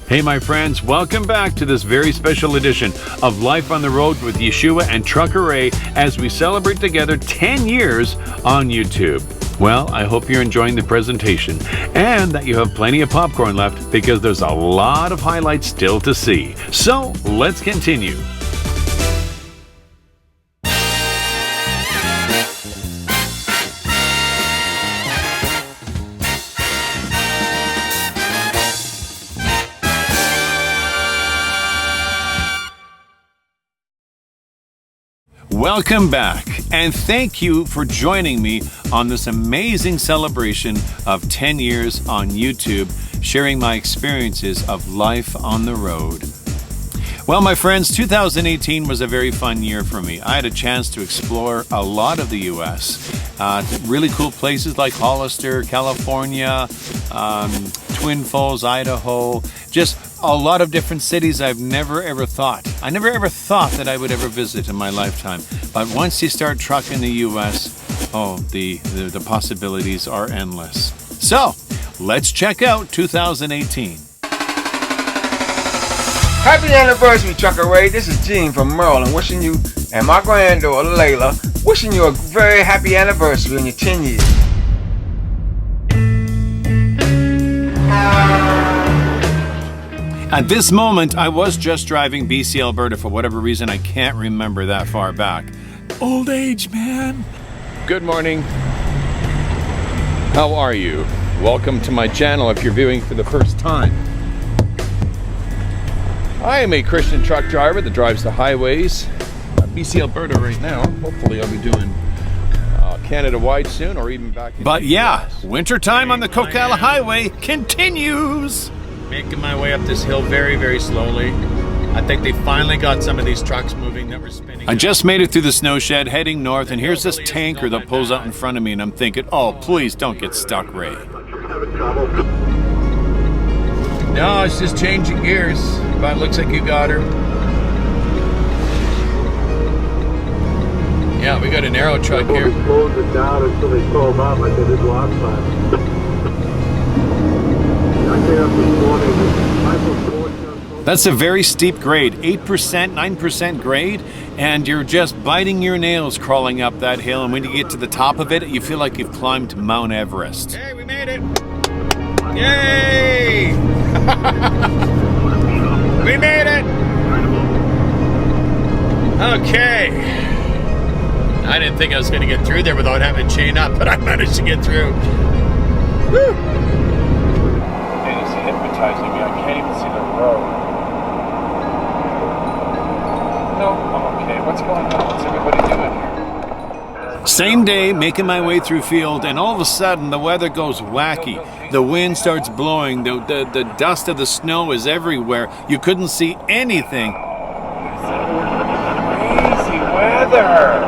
Hey my friends, welcome back to this very special edition of Life on the Road with Yeshua and Trucker Ray as we celebrate together 10 years on YouTube. Well, I hope you're enjoying the presentation and that you have plenty of popcorn left because there's a lot of highlights still to see. So, let's continue. Welcome back, and thank you for joining me on this amazing celebration of 10 years on YouTube, sharing my experiences of life on the road. Well, my friends, 2018 was a very fun year for me. I had a chance to explore a lot of the U.S., really cool places like Hollister, California, Twin Falls, Idaho, just a lot of different cities I never ever thought that I would ever visit in my lifetime. But once you start trucking the U.S., the possibilities are endless. So, let's check out 2018. Happy anniversary, Trucker Ray. This is Gene from Maryland wishing you and my granddaughter Layla wishing you a very happy anniversary on your 10 years. At this moment, I was just driving BC, Alberta. For whatever reason, I can't remember that far back. Old age, man. Good morning. How are you? Welcome to my channel if you're viewing for the first time. I am a Christian truck driver that drives the highways. BC, Alberta right now. Hopefully I'll be doing Canada-wide soon or even back in But yeah, wintertime on the Coquitlam Highway continues. Making my way up this hill very, very slowly. I think they finally got some of these trucks moving that were spinning. I just made it through the snow shed heading north, and here's this tanker that pulls out in front of me, and I'm thinking, oh, please don't get stuck, Ray. No, it's just changing gears, but it looks like you got her. Yeah, we got an arrow truck here. Closed it down until they called up like they did last time. That's a very steep grade, 8%, 9% grade, and you're just biting your nails crawling up that hill, and when you get to the top of it, you feel like you've climbed Mount Everest. Hey, we made it! Yay! We made it! Okay. I didn't think I was going to get through there without having to chain up, but I managed to get through. Woo! Hypnotizing me. I can't even see the road. No, I'm okay. What's going on? What's everybody doing here? Same day, making my way through field, and all of a sudden the weather goes wacky. The wind starts blowing. The dust of the snow is everywhere. You couldn't see anything. Crazy weather!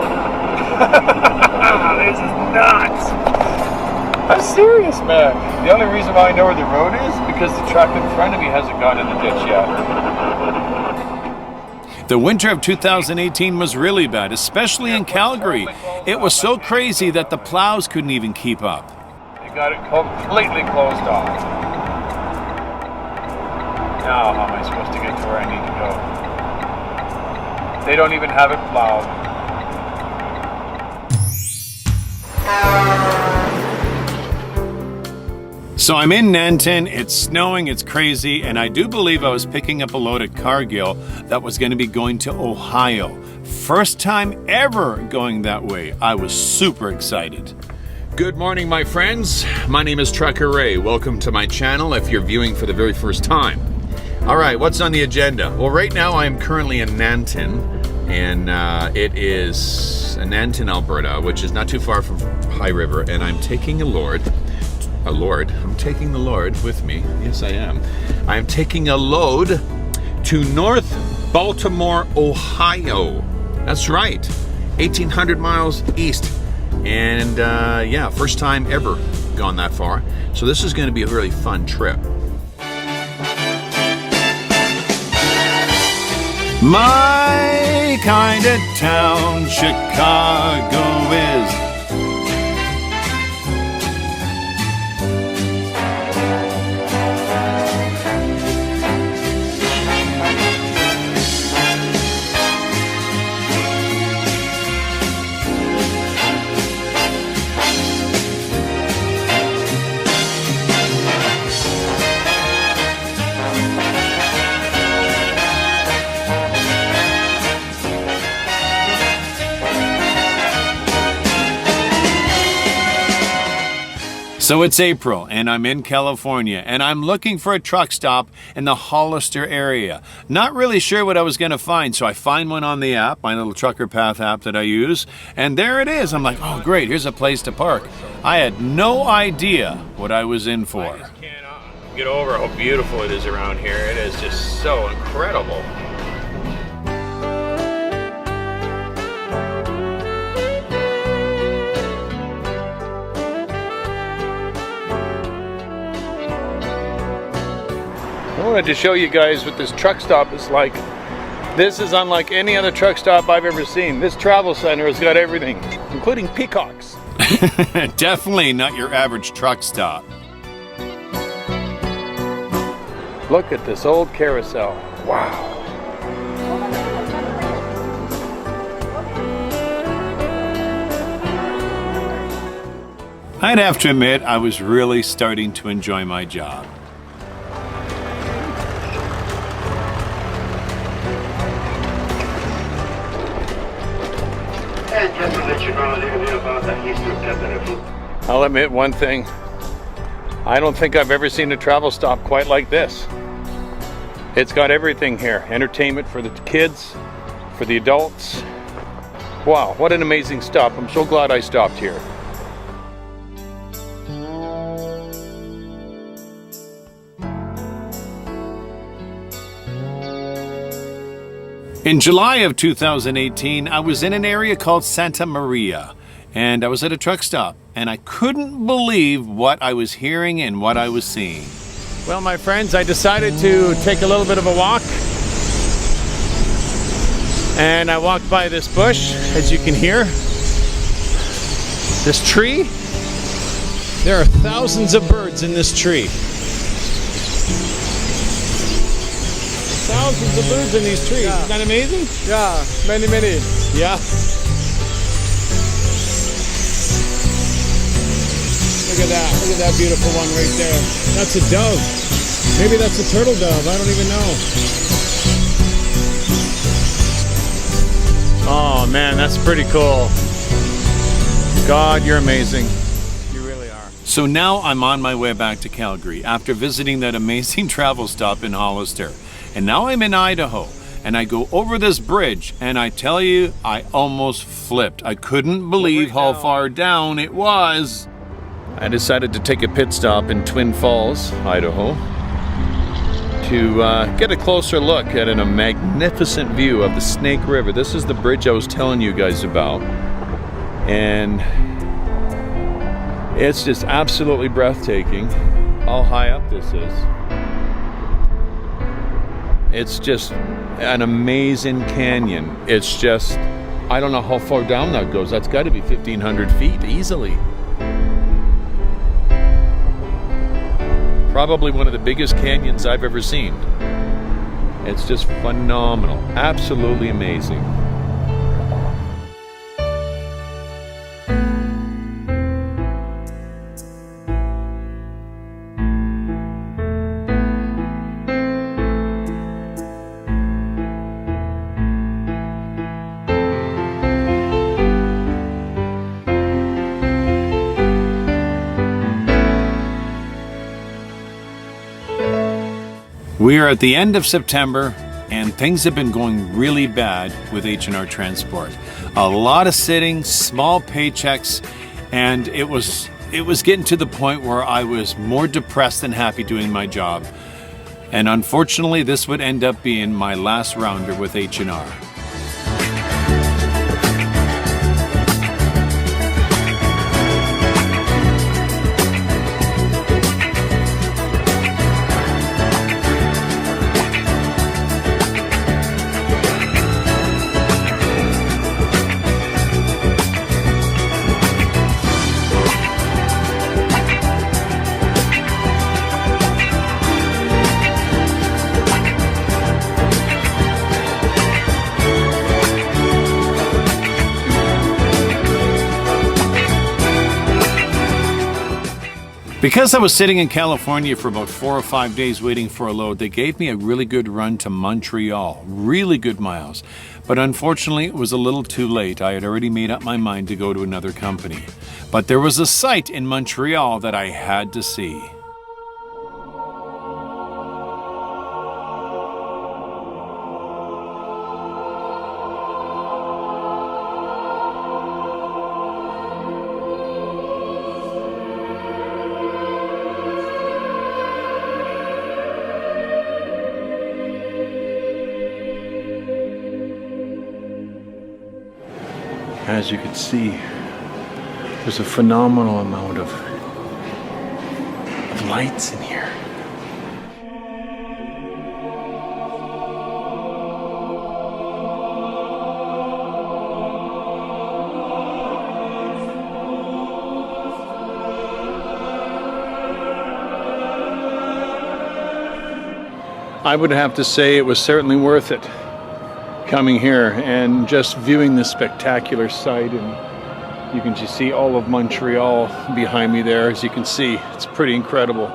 This is nuts! I'm serious, man. The only reason why I know where the road is because the truck in front of me hasn't gone in the ditch yet. The winter of 2018 was really bad, especially in Calgary. It was so crazy that the plows couldn't even keep up. They got it completely closed off. Now, how am I supposed to get to where I need to go? They don't even have it plowed. So I'm in Nanton, it's snowing, it's crazy, and I do believe I was picking up a load at Cargill that was going to be going to Ohio. First time ever going that way. I was super excited. Good morning, my friends. My name is Trucker Ray. Welcome to my channel if you're viewing for the very first time. All right, what's on the agenda? Well, right now I'm currently in Nanton, and it is Nanton, Alberta, which is not too far from High River, and I'm taking I'm taking the Lord with me. Yes, I am. I'm taking a load to North Baltimore, Ohio. That's right. 1,800 miles east. And yeah, first time ever gone that far. So this is going to be a really fun trip. My kind of town, Chicago is. So it's April, and I'm in California, and I'm looking for a truck stop in the Hollister area. Not really sure what I was going to find, so I find one on the app, my little Trucker Path app that I use, and there it is. I'm like, oh great, here's a place to park. I had no idea what I was in for. I just cannot get over how beautiful it is around here. It is just so incredible. I wanted to show you guys what this truck stop is like. This is unlike any other truck stop I've ever seen. This travel center has got everything, including peacocks. Definitely not your average truck stop. Look at this old carousel. Wow. I'd have to admit, I was really starting to enjoy my job. And just to let you know a little bit about the history of Catherine. I'll admit one thing. I don't think I've ever seen a travel stop quite like this. It's got everything here. Entertainment for the kids, for the adults. Wow, what an amazing stop. I'm so glad I stopped here. In July of 2018, I was in an area called Santa Maria, and I was at a truck stop, and I couldn't believe what I was hearing and what I was seeing. Well, my friends, I decided to take a little bit of a walk. And I walked by this bush, as you can hear. This tree. There are thousands of birds in this tree. Thousands of birds in these trees. Yeah. Isn't that amazing? Yeah, many. Yeah. Look at that. Look at that beautiful one right there. That's a dove. Maybe that's a turtle dove. I don't even know. Oh man, that's pretty cool. God, you're amazing. You really are. So now I'm on my way back to Calgary after visiting that amazing travel stop in Hollister. And now I'm in Idaho, and I go over this bridge, and I tell you, I almost flipped. I couldn't believe how far down it was. I decided to take a pit stop in Twin Falls, Idaho, to get a closer look at a magnificent view of the Snake River. This is the bridge I was telling you guys about, and it's just absolutely breathtaking how high up this is. It's just an amazing canyon. It's just, I don't know how far down that goes. That's got to be 1,500 feet easily. Probably one of the biggest canyons I've ever seen. It's just phenomenal. Absolutely amazing. We are at the end of September, and things have been going really bad with H&R Transport. A lot of sitting, small paychecks, and it was getting to the point where I was more depressed than happy doing my job. And unfortunately, this would end up being my last rounder with H&R. Because I was sitting in California for about 4 or 5 days waiting for a load, they gave me a really good run to Montreal, really good miles. But unfortunately, it was a little too late. I had already made up my mind to go to another company. But there was a site in Montreal that I had to see. As you can see, there's a phenomenal amount of lights in here. I would have to say it was certainly worth it coming here and just viewing this spectacular sight. And you can just see all of Montreal behind me there. As you can see, it's pretty incredible.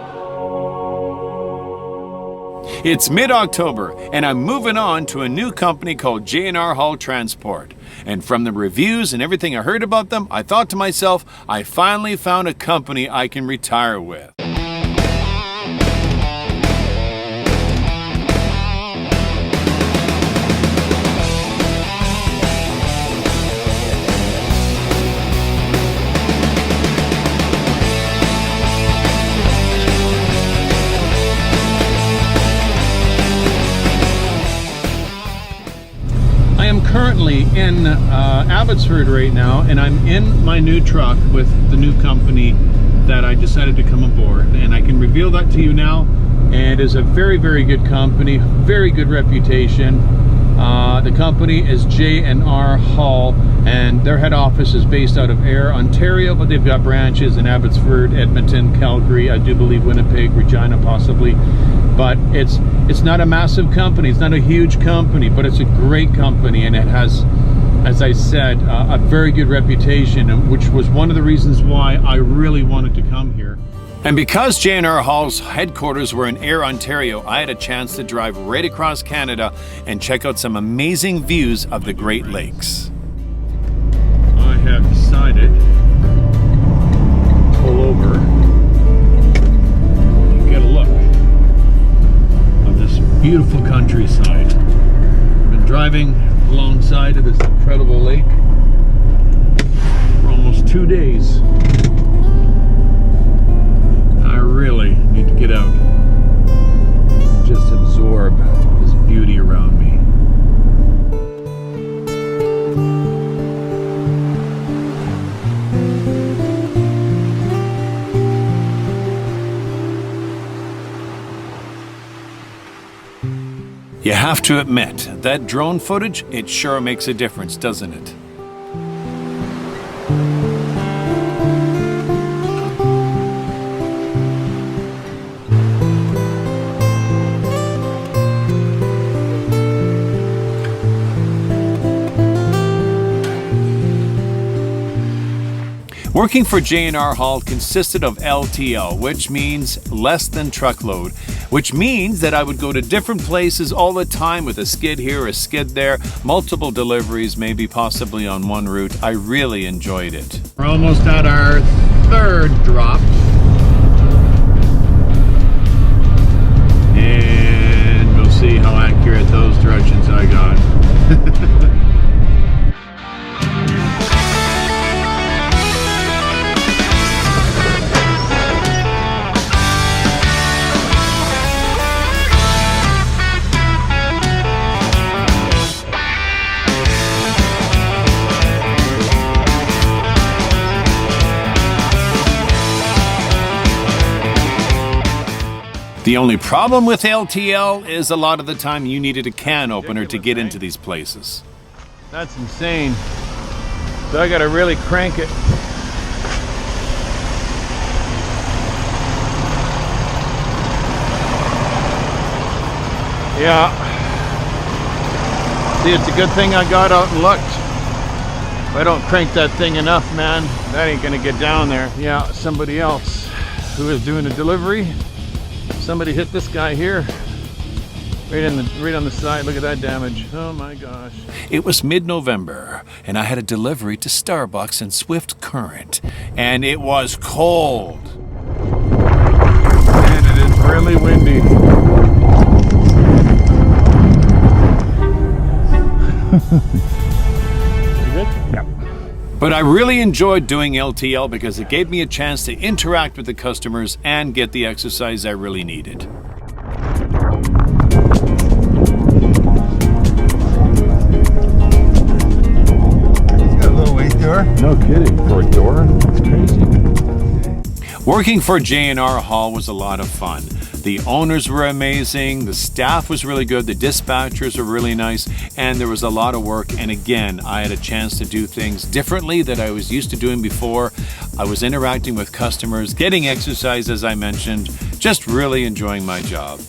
It's mid-October, and I'm moving on to a new company called JNR Hall Transport. And from the reviews and everything I heard about them, I thought to myself, I finally found a company I can retire with. Currently in Abbotsford right now, and I'm in my new truck with the new company that I decided to come aboard, and I can reveal that to you now. And it is a very, very good company, very good reputation. The company is JNR Hall, and their head office is based out of Ayr, Ontario, but they've got branches in Abbotsford, Edmonton, Calgary, I do believe Winnipeg, Regina possibly. But it's not a massive company, it's not a huge company, but it's a great company, and it has, as I said, a very good reputation, which was one of the reasons why I really wanted to come here. And because JNR Hall's headquarters were in Ayr, Ontario, I had a chance to drive right across Canada and check out some amazing views of the Great Lakes. I have decided to pull over and get a look of this beautiful countryside. I've been driving alongside of this incredible lake for almost 2 days. I really need to get out and just absorb this beauty around me. You have to admit, that drone footage, it sure makes a difference, doesn't it? Working for JNR Hall consisted of LTL, which means less than truckload, which means that I would go to different places all the time with a skid here, a skid there, multiple deliveries, maybe possibly on one route. I really enjoyed it. We're almost at our third drop. And we'll see how accurate those directions I got. The only problem with LTL is a lot of the time you needed a can opener to get into these places. That's insane. So I gotta really crank it. Yeah. See, it's a good thing I got out and looked. If I don't crank that thing enough, man, that ain't gonna get down there. Yeah, somebody else who is doing a delivery. Somebody hit this guy here. Right on the side. Look at that damage. Oh my gosh. It was mid-November, and I had a delivery to Starbucks in Swift Current, and it was cold. And it is really windy. You good? Yeah. But I really enjoyed doing LTL because it gave me a chance to interact with the customers and get the exercise I really needed. No kidding. For a door? That's crazy. Working for JNR Hall was a lot of fun. The owners were amazing, the staff was really good, the dispatchers were really nice, and there was a lot of work. And again, I had a chance to do things differently that I was used to doing before. I was interacting with customers, getting exercise, as I mentioned, just really enjoying my job.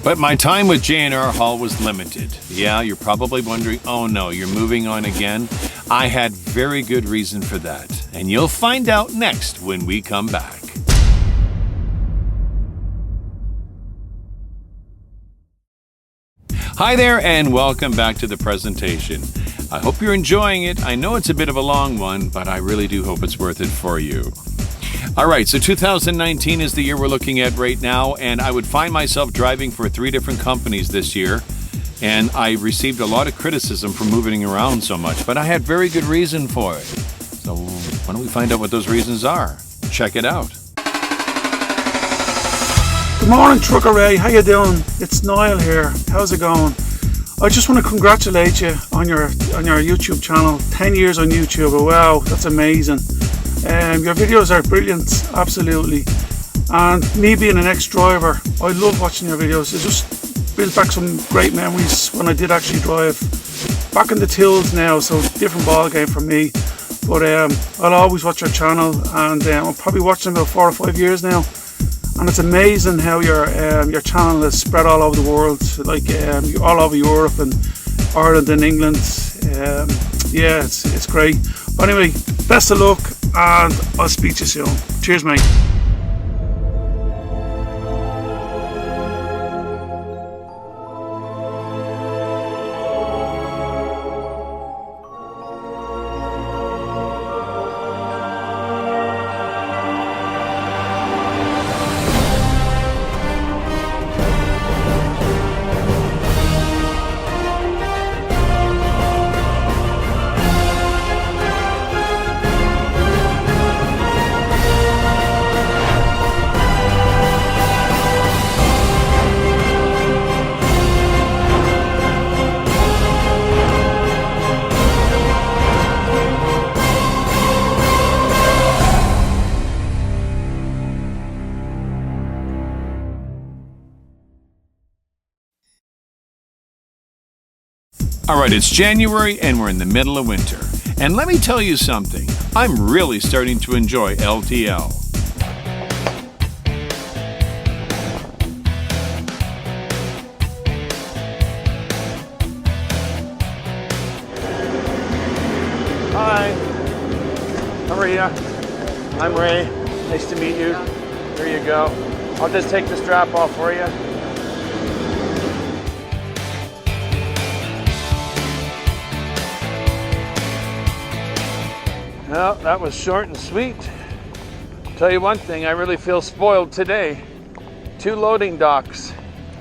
But my time with JNR Hall was limited. Yeah, you're probably wondering, oh no, you're moving on again? I had very good reason for that, and you'll find out next when we come back. Hi there, and welcome back to the presentation. I hope you're enjoying it. I know it's a bit of a long one, but I really do hope it's worth it for you. All right, so 2019 is the year we're looking at right now, and I would find myself driving for 3 different companies this year, and I received a lot of criticism for moving around so much, but I had very good reason for it. So why don't we find out what those reasons are? Check it out. Good morning, Trucker Ray. How you doing? It's Niall here. How's it going? I just want to congratulate you on your YouTube channel. 10 years on YouTube. Wow, that's amazing. Your videos are brilliant, absolutely. And me being an ex-driver, I love watching your videos. It just brings back some great memories when I did actually drive. Back in the tills now, so different ball game for me. But I'll always watch your channel, and I'm probably watching about 4 or 5 years now. And it's amazing how your channel is spread all over the world, like all over Europe and Ireland and England. Yeah, it's great. But anyway, best of luck, and I'll speak to you soon. Cheers, mate. All right, it's January and we're in the middle of winter. And let me tell you something, I'm really starting to enjoy LTL. Hi, how are you? I'm Ray. Nice to meet you. There you go. I'll just take the strap off for you. Well, that was short and sweet. Tell you one thing, I really feel spoiled today. 2 loading docks.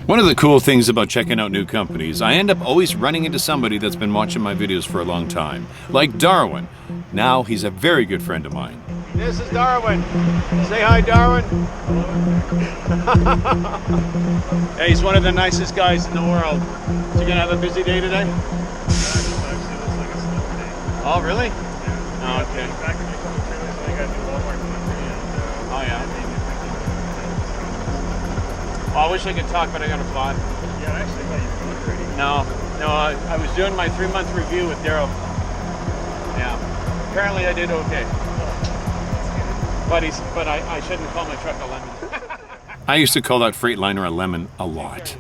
One of the cool things about checking out new companies, I end up always running into somebody that's been watching my videos for a long time. Like Darwin. Now he's a very good friend of mine. This is Darwin. Say hi, Darwin. Hey, he's one of the nicest guys in the world. Is he gonna have a busy day today? Oh, really? Oh, okay. Oh, yeah. Oh, I wish I could talk, but I gotta fly. Yeah, I actually thought you were already. No, I was doing my 3-month review with Daryl. Yeah. Apparently I did okay. But I shouldn't call my truck a lemon. I used to call that Freightliner a lemon a lot.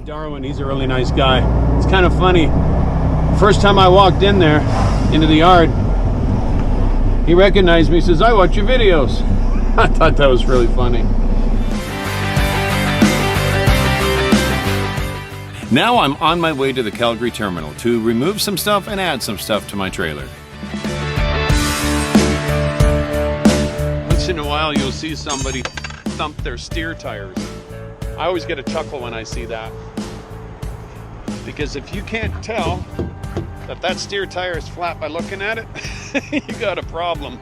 Darwin, he's a really nice guy. It's kind of funny. First time I walked in there, into the yard, he recognized me, says, I watch your videos. I thought that was really funny. Now I'm on my way to the Calgary terminal to remove some stuff and add some stuff to my trailer. Once in a while you'll see somebody thump their steer tires. I always get a chuckle when I see that. Because if you can't tell that that steer tire is flat by looking at it, you got a problem.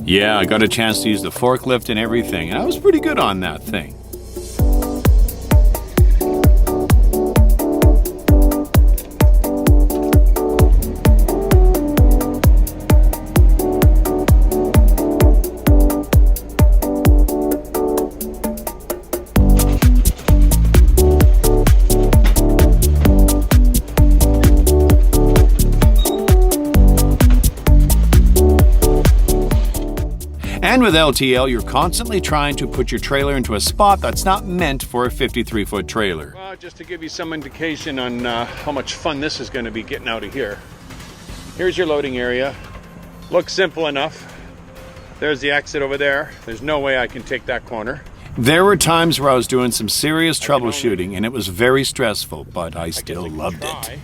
Yeah, I got a chance to use the forklift and everything, and I was pretty good on that thing. And with LTL, you're constantly trying to put your trailer into a spot that's not meant for a 53-foot trailer. Well, just to give you some indication on how much fun this is going to be getting out of here. Here's your loading area. Looks simple enough. There's the exit over there. There's no way I can take that corner. There were times where I was doing some serious troubleshooting, and it was very stressful, but I still loved it.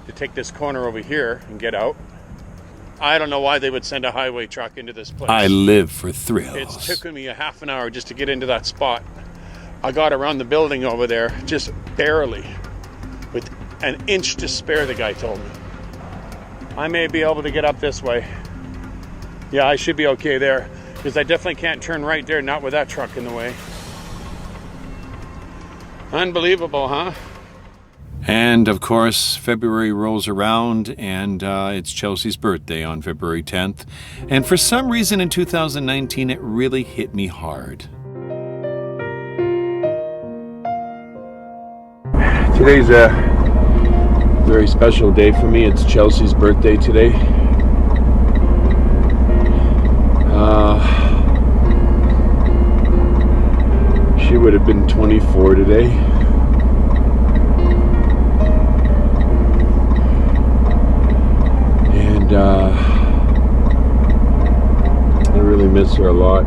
To take this corner over here and get out. I don't know why they would send a highway truck into this place. I live for thrills. It's taken me a half an hour just to get into that spot. I got around the building over there just barely, with an inch to spare, the guy told me. I may be able to get up this way. Yeah, I should be okay there, because I definitely can't turn right there, not with that truck in the way. Unbelievable, huh? And of course, February rolls around, and it's Chelsea's birthday on February 10th. And for some reason in 2019, it really hit me hard. Today's a very special day for me. It's Chelsea's birthday today. She would have been 24 today. I really miss her a lot.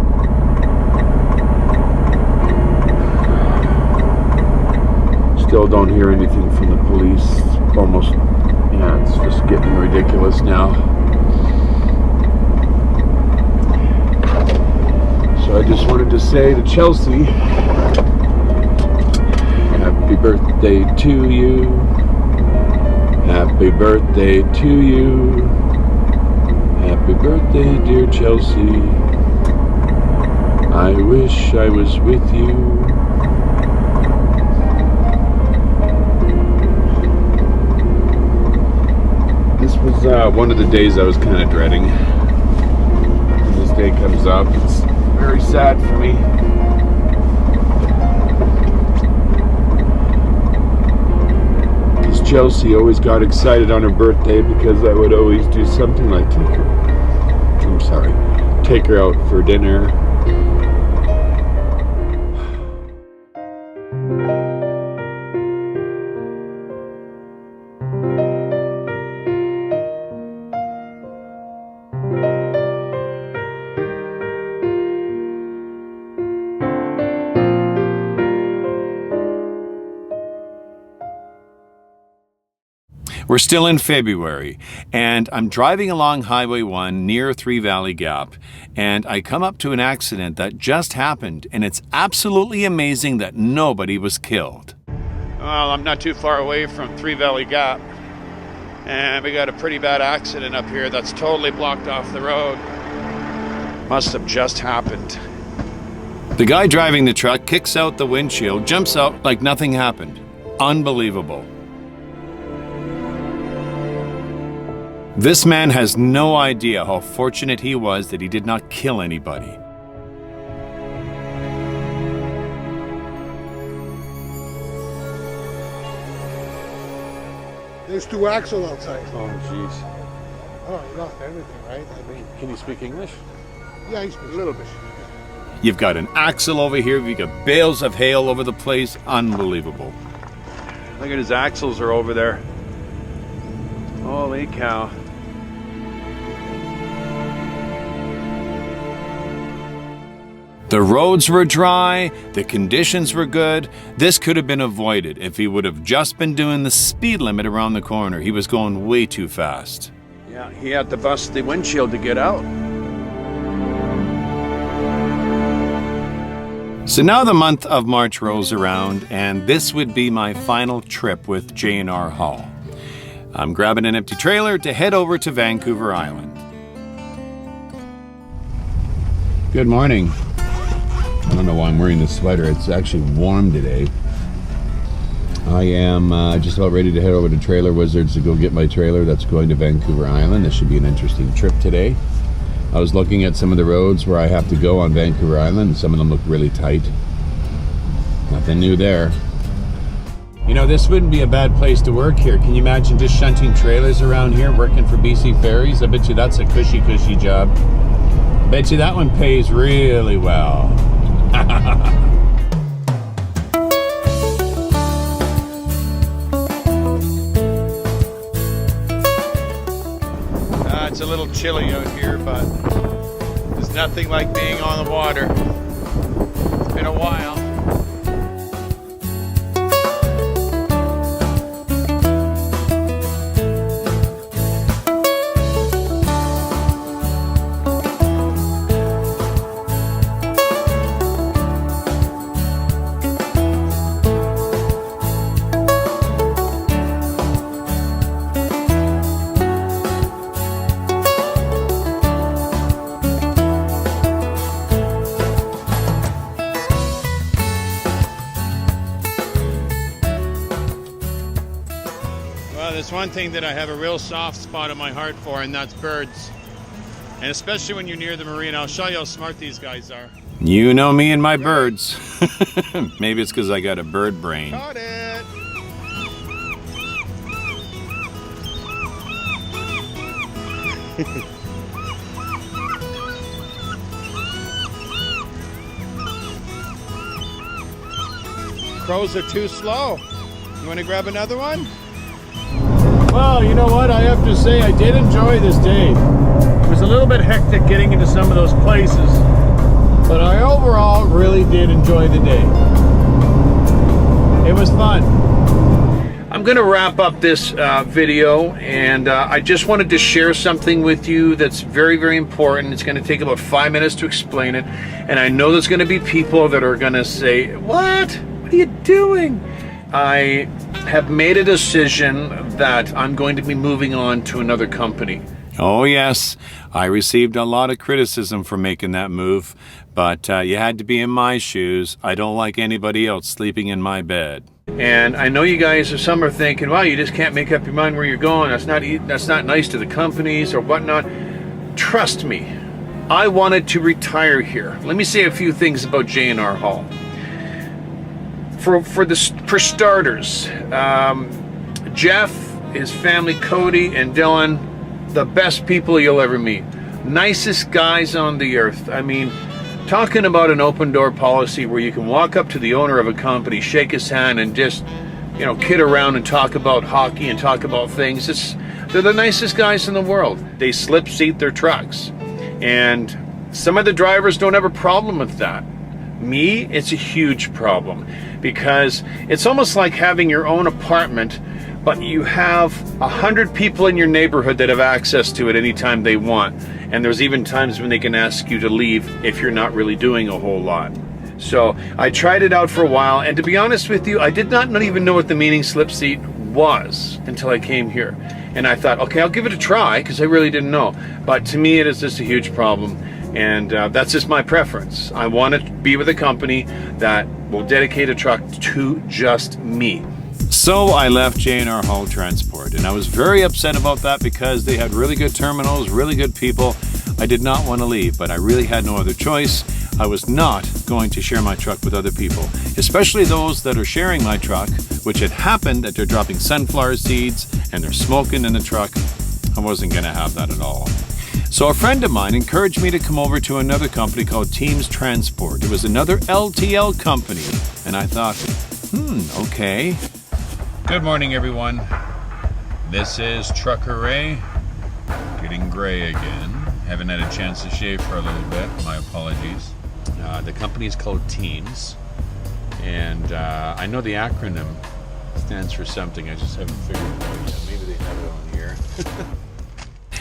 Still don't hear anything from the police. It's almost, yeah, it's just getting ridiculous now. So I just wanted to say to Chelsea, happy birthday to you. Happy birthday to you. Happy birthday, dear Chelsea. I wish I was with you. This was one of the days I was kind of dreading. When this day comes up, it's very sad for me. Chelsea always got excited on her birthday because I would always do something like take her out for dinner. We're still in February, and I'm driving along Highway 1 near Three Valley Gap, and I come up to an accident that just happened, and it's absolutely amazing that nobody was killed. Well, I'm not too far away from Three Valley Gap, and we got a pretty bad accident up here that's totally blocked off the road. Must have just happened. The guy driving the truck kicks out the windshield, jumps out like nothing happened. Unbelievable. This man has no idea how fortunate he was that he did not kill anybody. There's two axles outside. Oh, jeez. Oh, you lost everything, right? I mean, Can you speak English? yeah, he speaks a little bit. You've got an axle over here, you've got bales of hail over the place. Unbelievable. Look at his axles are over there. Holy cow. The roads were dry, the conditions were good. This could have been avoided if he would have just been doing the speed limit around the corner. He was going way too fast. Yeah, he had to bust the windshield to get out. So now the month of March rolls around, and this would be my final trip with JNR Hall. I'm grabbing an empty trailer to head over to Vancouver Island. Good morning. I don't know why I'm wearing this sweater. It's actually warm today. I am just about ready to head over to Trailer Wizards to go get my trailer that's going to Vancouver Island. This should be an interesting trip today. I was looking at some of the roads where I have to go on Vancouver Island, and some of them look really tight. Nothing new there. You know, this wouldn't be a bad place to work here. Can you imagine just shunting trailers around here, working for BC Ferries? I bet you that's a cushy job. I bet you that one pays really well. It's a little chilly out here, but there's nothing like being on the water. It's been a while. There's one thing that I have a real soft spot in my heart for, and that's birds. And especially when you're near the marina. I'll show you how smart these guys are. You know me and my birds. Maybe it's because I got a bird brain. Caught it! Crows are too slow. You want to grab another one? Well, you know what? I have to say I did enjoy this day. It was a little bit hectic getting into some of those places, but I overall really did enjoy the day. It was fun. I'm going to wrap up this video, and I just wanted to share something with you that's very, very important. It's going to take about 5 minutes to explain it, and I know there's going to be people that are going to say, what are you doing? I have made a decision that I'm going to be moving on to another company. Oh yes, I received a lot of criticism for making that move, but you had to be in my shoes. I don't like anybody else sleeping in my bed. And I know you guys, some are thinking, wow, you just can't make up your mind where you're going. That's not nice to the companies or whatnot. Trust me, I wanted to retire here. Let me say a few things about JNR Hall. For starters, Jeff, his family, Cody, and Dylan, the best people you'll ever meet. Nicest guys on the earth. I mean, talking about an open door policy where you can walk up to the owner of a company, shake his hand, and just, you know, kid around and talk about hockey and talk about things. They're the nicest guys in the world. They slip seat their trucks. And some of the drivers don't have a problem with that. Me, it's a huge problem, because it's almost like having your own apartment, but you have 100 people in your neighborhood that have access to it anytime they want. And there's even times when they can ask you to leave if you're not really doing a whole lot. So I tried it out for a while, and to be honest with you, I did not even know what the meaning slip seat was until I came here. And I thought, okay, I'll give it a try, because I really didn't know. But to me, it is just a huge problem. And that's just my preference. I want to be with a company that will dedicate a truck to just me. So I left JNR Hall Transport, and I was very upset about that because they had really good terminals, really good people. I did not want to leave, but I really had no other choice. I was not going to share my truck with other people, especially those that are sharing my truck, which had happened that they're dropping sunflower seeds and they're smoking in the truck. I wasn't going to have that at all. So a friend of mine encouraged me to come over to another company called Teams Transport. It was another LTL company. And I thought, okay. Good morning, everyone. This is Trucker Ray, getting gray again. Haven't had a chance to shave for a little bit. My apologies. The company is called Teams, and I know the acronym stands for something. I just haven't figured it out yet. Maybe they have it on here.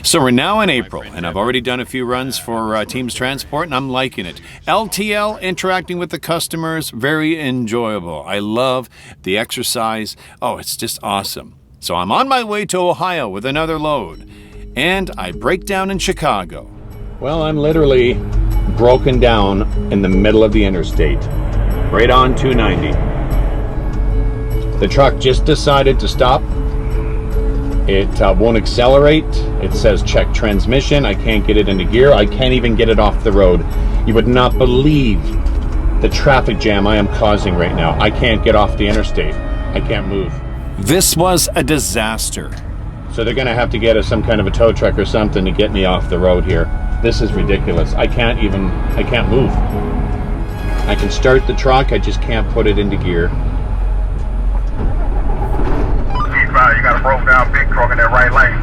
So we're now in April, and I've already done a few runs for Teams Transport, and I'm liking it. LTL, interacting with the customers, very enjoyable. I love the exercise. Oh, it's just awesome. So I'm on my way to Ohio with another load, and I break down in Chicago. Well, I'm literally broken down in the middle of the interstate, right on 290. The truck just decided to stop. It won't accelerate. It says check transmission. I can't get it into gear. I can't even get it off the road. You would not believe the traffic jam I am causing right now. I can't get off the interstate. I can't move. This was a disaster. So they're gonna have to get us some kind of a tow truck or something to get me off the road here. This is ridiculous. I can't move. I can start the truck, I just can't put it into gear. You got a broke down big truck in that right lane.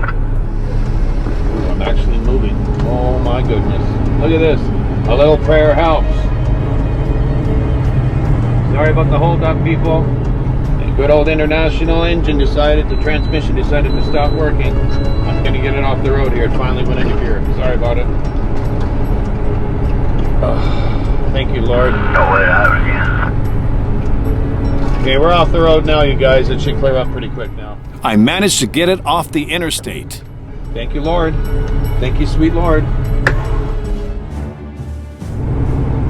Ooh, I'm actually moving. Oh my goodness. Look at this. A little prayer helps. Sorry about the hold up, people. The good old international engine the transmission decided to stop working. I'm gonna get it off the road here. It finally went into gear. Sorry about it. Oh, thank you, Lord. Okay, we're off the road now, you guys. It should clear up pretty quick now. I managed to get it off the interstate. Thank you, Lord. Thank you, sweet Lord.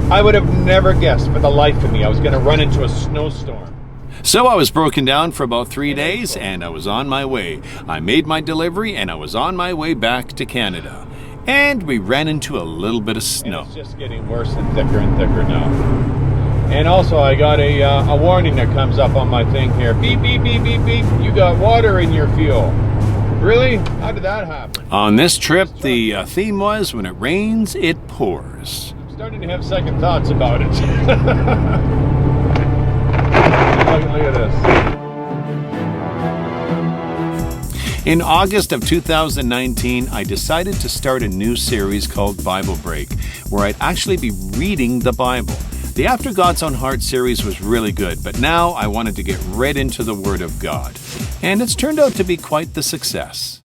I would have never guessed for the life of me I was going to run into a snowstorm. So I was broken down for about 3 days, and I was on my way. I made my delivery, and I was on my way back to Canada. And we ran into a little bit of snow. And it's just getting worse and thicker now. And also, I got a warning that comes up on my thing here. Beep, beep, beep, beep, beep. You got water in your fuel. Really? How did that happen? On this trip, the theme was, when it rains, it pours. I'm starting to have second thoughts about it. Look at this. In August of 2019, I decided to start a new series called Bible Break, where I'd actually be reading the Bible. The After God's Own Heart series was really good, but now I wanted to get right into the Word of God. And it's turned out to be quite the success.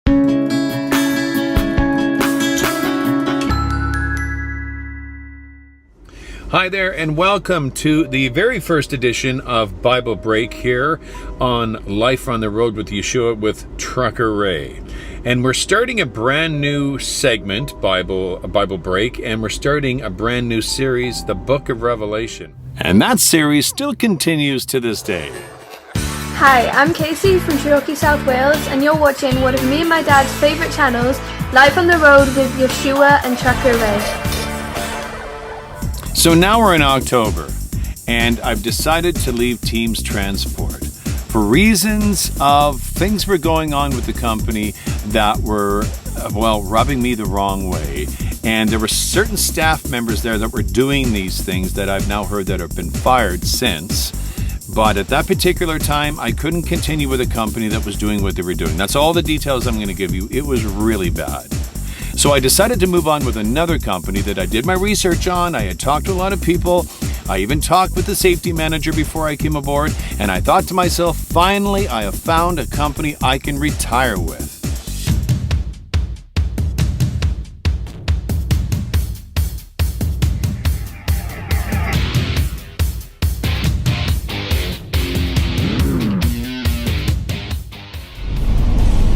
Hi there, and welcome to the very first edition of Bible Break here on Life on the Road with Yeshua with Trucker Ray. And we're starting a brand new segment, Bible Break, and we're starting a brand new series, the Book of Revelation. And that series still continues to this day. Hi, I'm Casey from Cherokee, South Wales, and you're watching one of me and my dad's favourite channels, Life on the Road with Yeshua and Trucker Ray. So now we're in October, and I've decided to leave Teams Transport for reasons of things were going on with the company that were, rubbing me the wrong way. And there were certain staff members there that were doing these things that I've now heard that have been fired since. But at that particular time, I couldn't continue with a company that was doing what they were doing. That's all the details I'm going to give you. It was really bad. So I decided to move on with another company that I did my research on. I had talked to a lot of people. I even talked with the safety manager before I came aboard. And I thought to myself, finally, I have found a company I can retire with.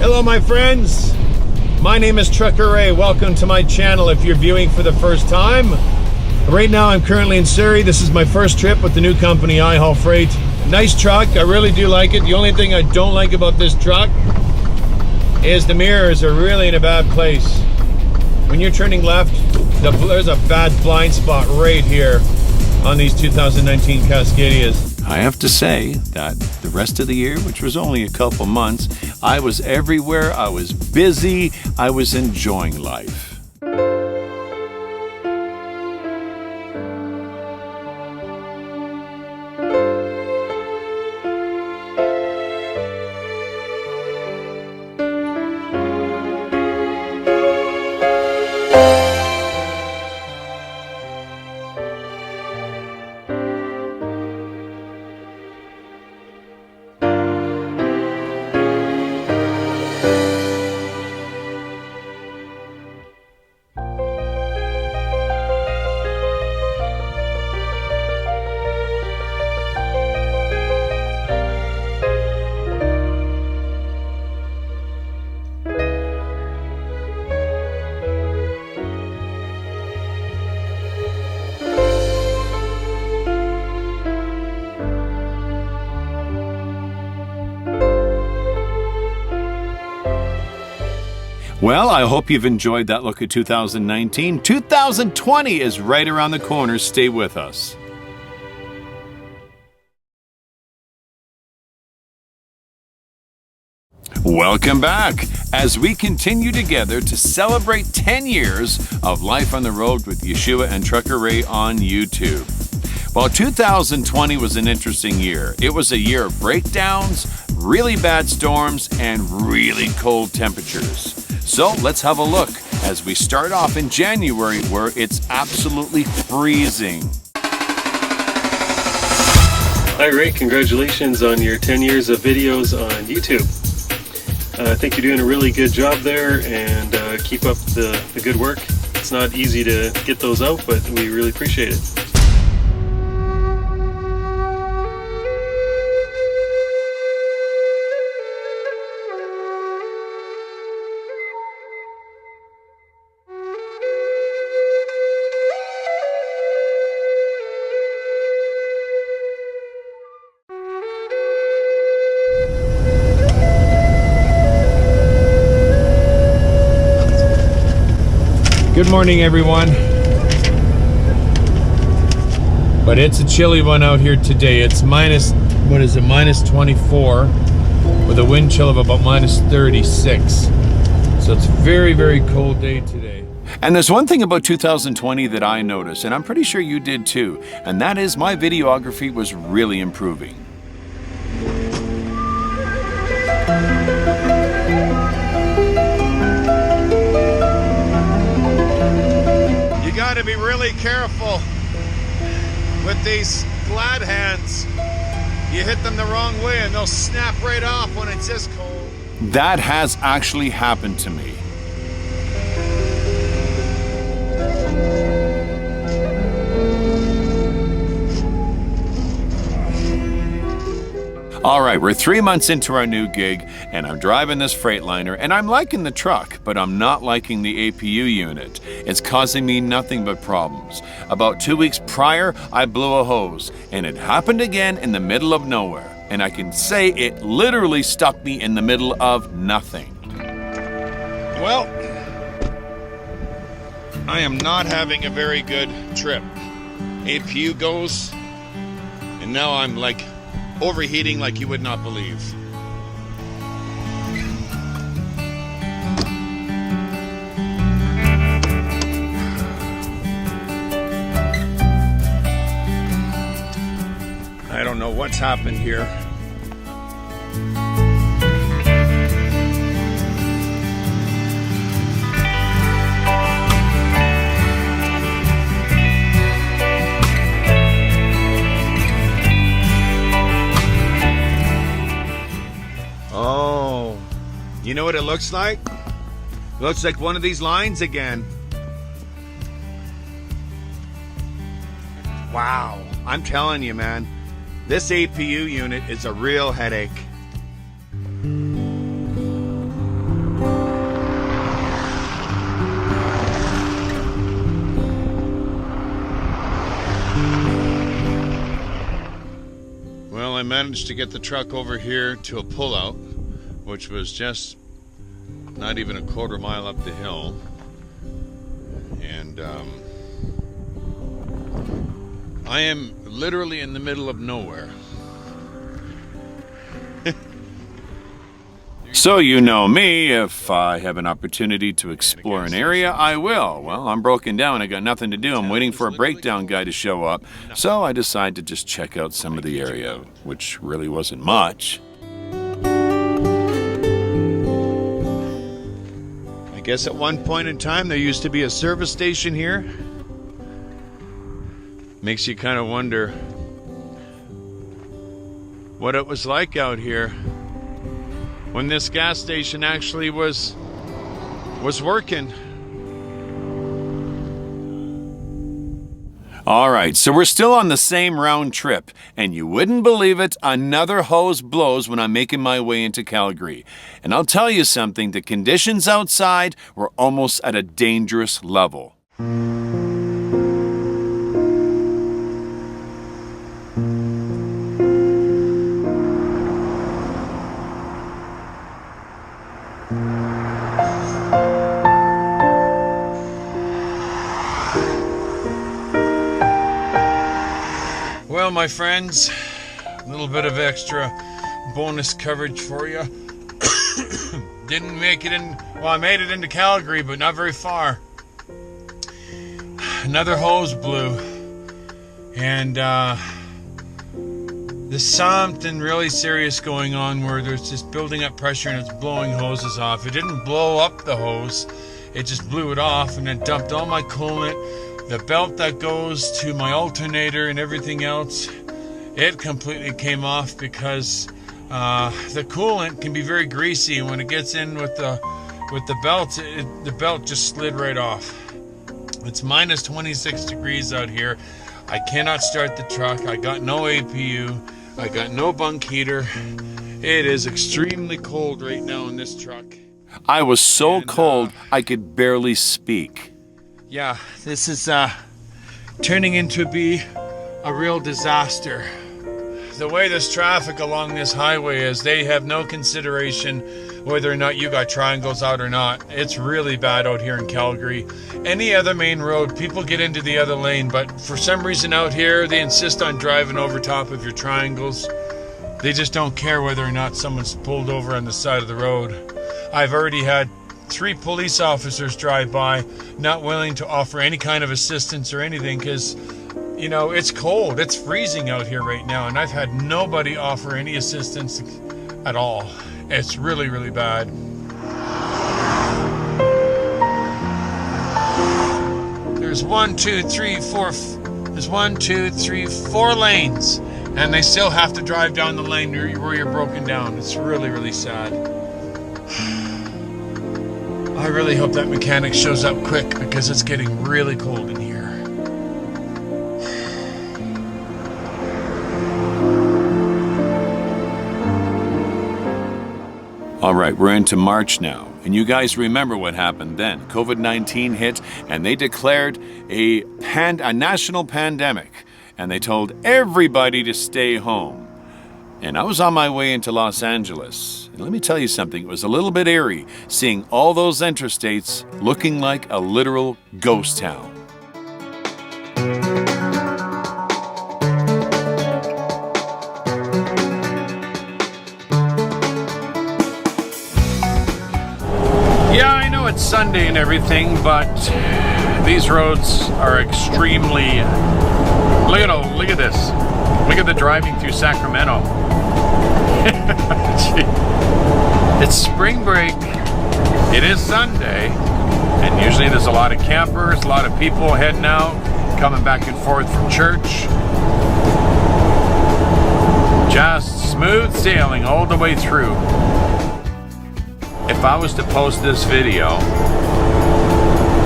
Hello, my friends. My name is Trucker Ray. Welcome to my channel if you're viewing for the first time. Right now I'm currently in Surrey. This is my first trip with the new company, I-Haul Freight. Nice truck. I really do like it. The only thing I don't like about this truck is the mirrors are really in a bad place. When you're turning left, there's a bad blind spot right here on these 2019 Cascadias. I have to say that the rest of the year, which was only a couple months, I was everywhere, I was busy, I was enjoying life. Well, I hope you've enjoyed that look at 2019. 2020 is right around the corner. Stay with us. Welcome back as we continue together to celebrate 10 years of Life on the Road with Yeshua and Trucker Ray on YouTube. Well, 2020 was an interesting year. It was a year of breakdowns, really bad storms, and really cold temperatures. So let's have a look as we start off in January where it's absolutely freezing. Hi Ray, congratulations on your 10 years of videos on YouTube. I think you're doing a really good job there, and keep up the good work. It's not easy to get those out, but we really appreciate it. Good morning, everyone. But it's a chilly one out here today. It's minus 24 with a wind chill of about minus 36. So it's a very, very cold day today. And there's one thing about 2020 that I noticed, and I'm pretty sure you did too, and that is my videography was really improving. You got to be really careful with these glad hands. You hit them the wrong way and they'll snap right off when it's this cold. That has actually happened to me. All right, we're 3 months into our new gig, and I'm driving this Freightliner, and I'm liking the truck, but I'm not liking the APU unit. It's causing me nothing but problems. About 2 weeks prior, I blew a hose, and it happened again in the middle of nowhere. And I can say it literally stuck me in the middle of nothing. Well, I am not having a very good trip. APU goes, and now I'm like overheating like you would not believe. I don't know what's happened here. Oh, you know what it looks like? It looks like one of these lines again. Wow, I'm telling you, man, this APU unit is a real headache. Well, I managed to get the truck over here to a pullout, which was just not even a quarter mile up the hill. And I am literally in the middle of nowhere. So you know me, if I have an opportunity to explore an area, I will. Well, I'm broken down, I got nothing to do. I'm waiting for a breakdown guy to show up. So I decided to just check out some of the area, which really wasn't much. I guess at one point in time there used to be a service station here. Makes you kind of wonder what it was like out here when this gas station actually was working. All right, so we're still on the same round trip, and you wouldn't believe it, another hose blows when I'm making my way into Calgary. And I'll tell you something, the conditions outside were almost at a dangerous level. Well, my friends, a little bit of extra bonus coverage for you. Didn't make it in, well, I made it into Calgary, but not very far. Another hose blew. And there's something really serious going on where there's just building up pressure and it's blowing hoses off. It didn't blow up the hose, it just blew it off and it dumped all my coolant. The belt that goes to my alternator and everything else, it completely came off because the coolant can be very greasy, and when it gets in with the belt, the belt just slid right off. It's minus 26 degrees out here. I cannot start the truck. I got no APU. I got no bunk heater. It is extremely cold right now in this truck. I was so cold I could barely speak. Yeah, this is turning into be a real disaster. The way this traffic along this highway is, they have no consideration whether or not you got triangles out or not. It's really bad out here in Calgary. Any other main road, people get into the other lane, but for some reason out here, they insist on driving over top of your triangles. They just don't care whether or not someone's pulled over on the side of the road. I've already had 3 police officers drive by, not willing to offer any kind of assistance or anything, because you know, it's cold. It's freezing out here right now, and I've had nobody offer any assistance at all. It's really, really bad. There's 1, 2, 3, 4. There's 1, 2, 3, 4 lanes, and they still have to drive down the lane where you're broken down. It's really, really sad. I really hope that mechanic shows up quick because it's getting really cold in here. All right, we're into March now, and you guys remember what happened then. COVID-19 hit, and they declared a national pandemic, and they told everybody to stay home. And I was on my way into Los Angeles, and let me tell you something, it was a little bit eerie seeing all those interstates looking like a literal ghost town. Yeah, I know it's Sunday and everything, but these roads are extremely... Look at this. Look at the driving through Sacramento. It's spring break. It is Sunday, and usually there's a lot of campers, a lot of people heading out, coming back and forth from church. Just smooth sailing all the way through. If I was to post this video,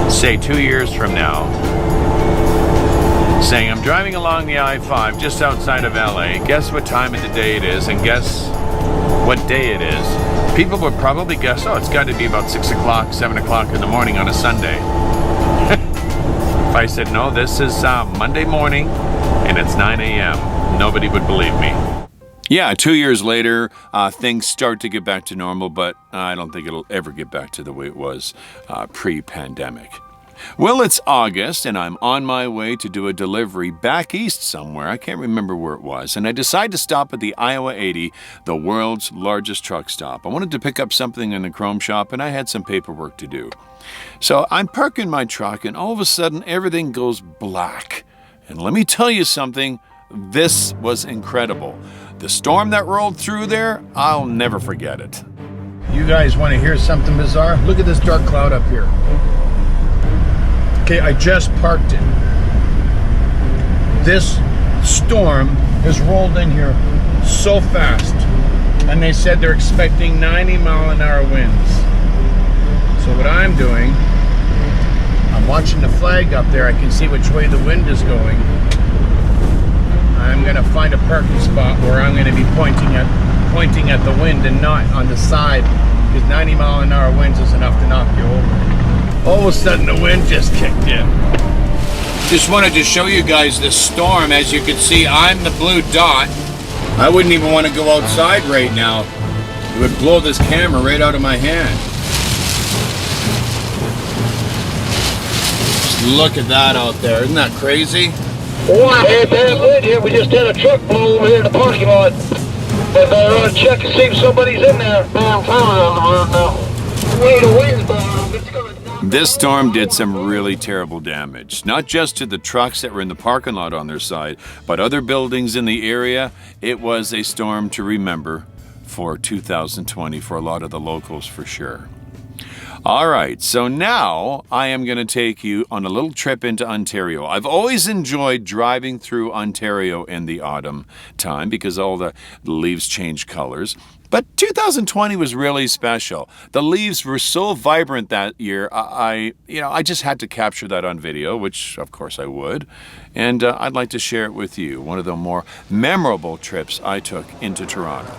say 2 years from now, saying I'm driving along the I-5 just outside of LA, guess what time of the day it is, and guess what day it is, people would probably guess, oh, it's got to be about 6 o'clock, 7 o'clock in the morning on a Sunday. If I said, no, this is Monday morning, and it's 9 a.m., nobody would believe me. Yeah, 2 years later, things start to get back to normal, but I don't think it'll ever get back to the way it was pre-pandemic. Well, it's August, and I'm on my way to do a delivery back east somewhere. I can't remember where it was. And I decide to stop at the Iowa 80, the world's largest truck stop. I wanted to pick up something in the chrome shop, and I had some paperwork to do. So I'm parking my truck, and all of a sudden, everything goes black. And let me tell you something, this was incredible. The storm that rolled through there, I'll never forget it. You guys want to hear something bizarre? Look at this dark cloud up here. Okay, I just parked it. This storm has rolled in here so fast, and they said they're expecting 90-mile-an-hour winds. So what I'm doing, I'm watching the flag up there. I can see which way the wind is going. I'm going to find a parking spot where I'm going to be pointing at the wind and not on the side, because 90-mile-an-hour winds is enough to knock you over. All of a sudden the wind just kicked in. Just wanted to show you guys this storm. As you can see, I'm the blue dot. I wouldn't even want to go outside right now. It would blow this camera right out of my hand. Just look at that out there. Isn't that crazy? Well, I had that with you. We just had a truck blow over here in the parking lot. And run check and see if somebody's in there. Damn trailer on the road now. Way the wind's blowing. It's gonna knock. This storm did some really terrible damage, not just to the trucks that were in the parking lot on their side, but other buildings in the area. It was a storm to remember for 2020 for a lot of the locals for sure. All right, so now I am going to take you on a little trip into Ontario. I've always enjoyed driving through Ontario in the autumn time because all the leaves change colors. But 2020 was really special. The leaves were so vibrant that year. I just had to capture that on video, which of course I would. And I'd like to share it with you. One of the more memorable trips I took into Toronto.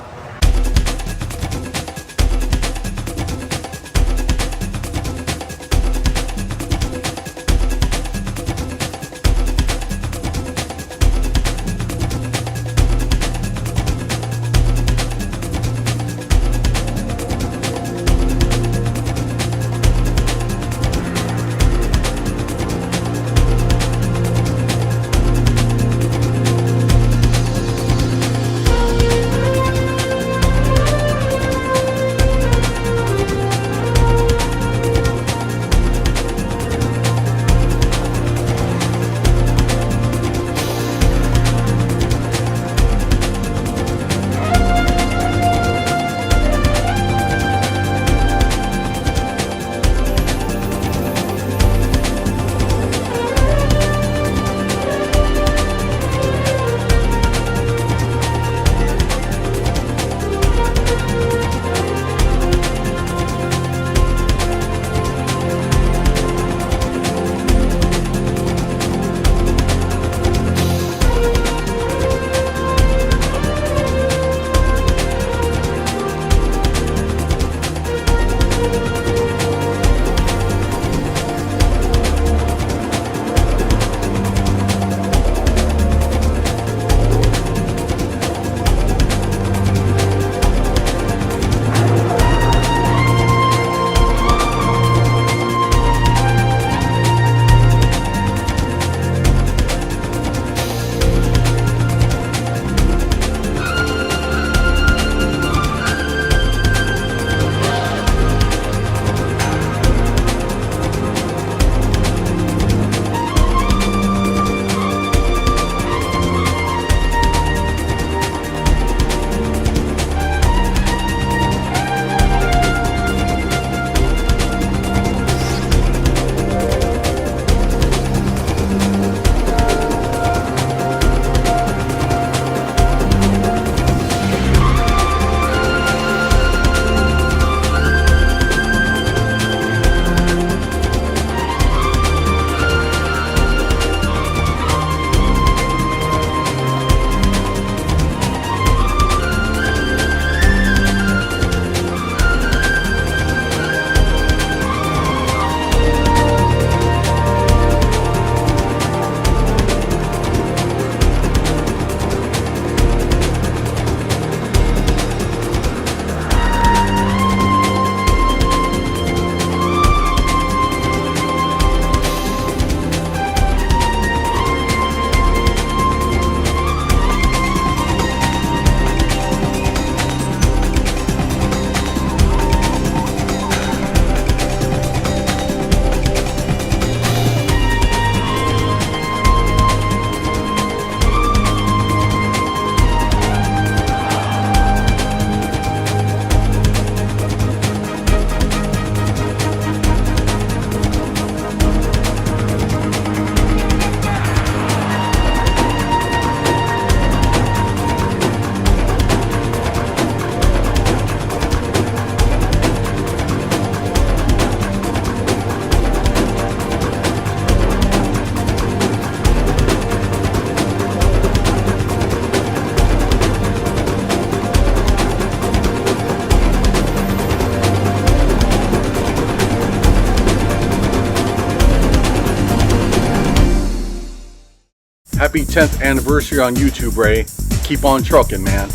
Happy 10th anniversary on YouTube, Ray. Keep on trucking, man.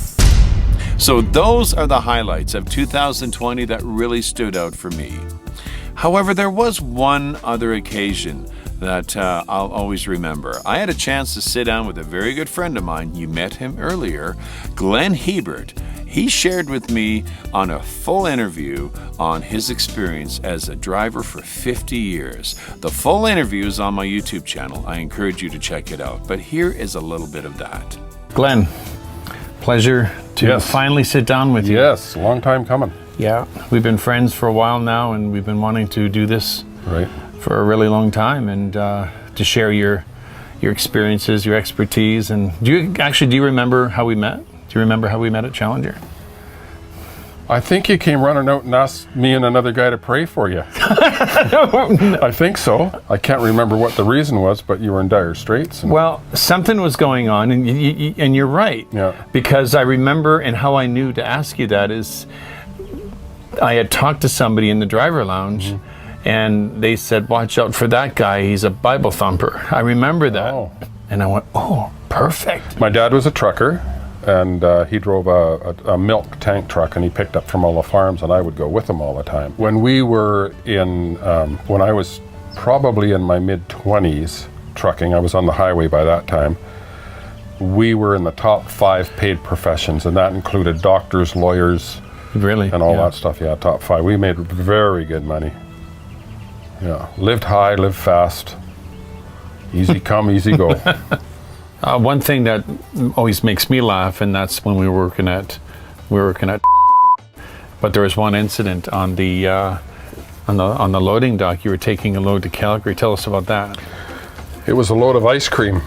So those are the highlights of 2020 that really stood out for me. However, there was one other occasion that I'll always remember. I had a chance to sit down with a very good friend of mine. You met him earlier, Glenn Hebert. He shared with me on a full interview on his experience as a driver for 50 years. The full interview is on my YouTube channel. I encourage you to check it out. But here is a little bit of that. Glenn, pleasure to finally sit down with you. Yes, long time coming. Yeah, we've been friends for a while now, and we've been wanting to do this for a really long time, and to share your experiences, your expertise. And do you remember how we met? Do you remember how we met at Challenger? I think you came running out and asked me and another guy to pray for you. I think so. I can't remember what the reason was, but you were in dire straits. Well, something was going on, and you're right. Yeah. Because I remember, and how I knew to ask you that is, I had talked to somebody in the driver lounge, and they said, watch out for that guy, he's a Bible thumper. I remember that. Oh. And I went, oh, perfect. My dad was a trucker, and he drove a milk tank truck, and he picked up from all the farms, and I would go with him all the time. When we were in, when I was probably in my mid-20s trucking, I was on the highway by that time, we were in the top 5 paid professions, and that included doctors, lawyers, really, and all that stuff. Yeah, top 5. We made very good money. Yeah, lived high, lived fast, easy come, easy go. One thing that always makes me laugh, and that's when we were working at, but there was one incident on the loading dock. You were taking a load to Calgary. Tell us about that. It was a load of ice cream,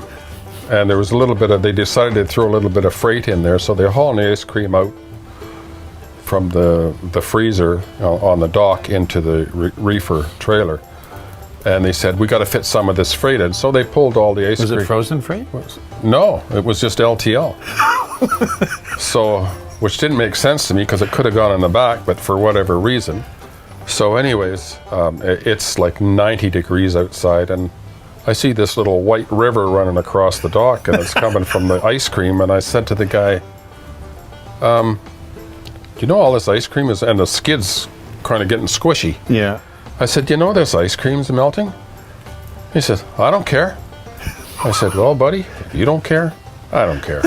and there was a little bit of, they decided to throw a little bit of freight in there, so they're hauling the ice cream out from the freezer on the dock into the reefer trailer. And they said, we got to fit some of this freight in. So they pulled all the ice cream. Was it frozen freight? No, it was just LTL. So, which didn't make sense to me because it could have gone in the back, but for whatever reason. So anyways, it's like 90 degrees outside, and I see this little white river running across the dock, and it's coming from the ice cream. And I said to the guy, do you know all this ice cream is, and the skid's kind of getting squishy. Yeah. I said, you know this ice cream's melting? He said, I don't care. I said, well, buddy, if you don't care, I don't care.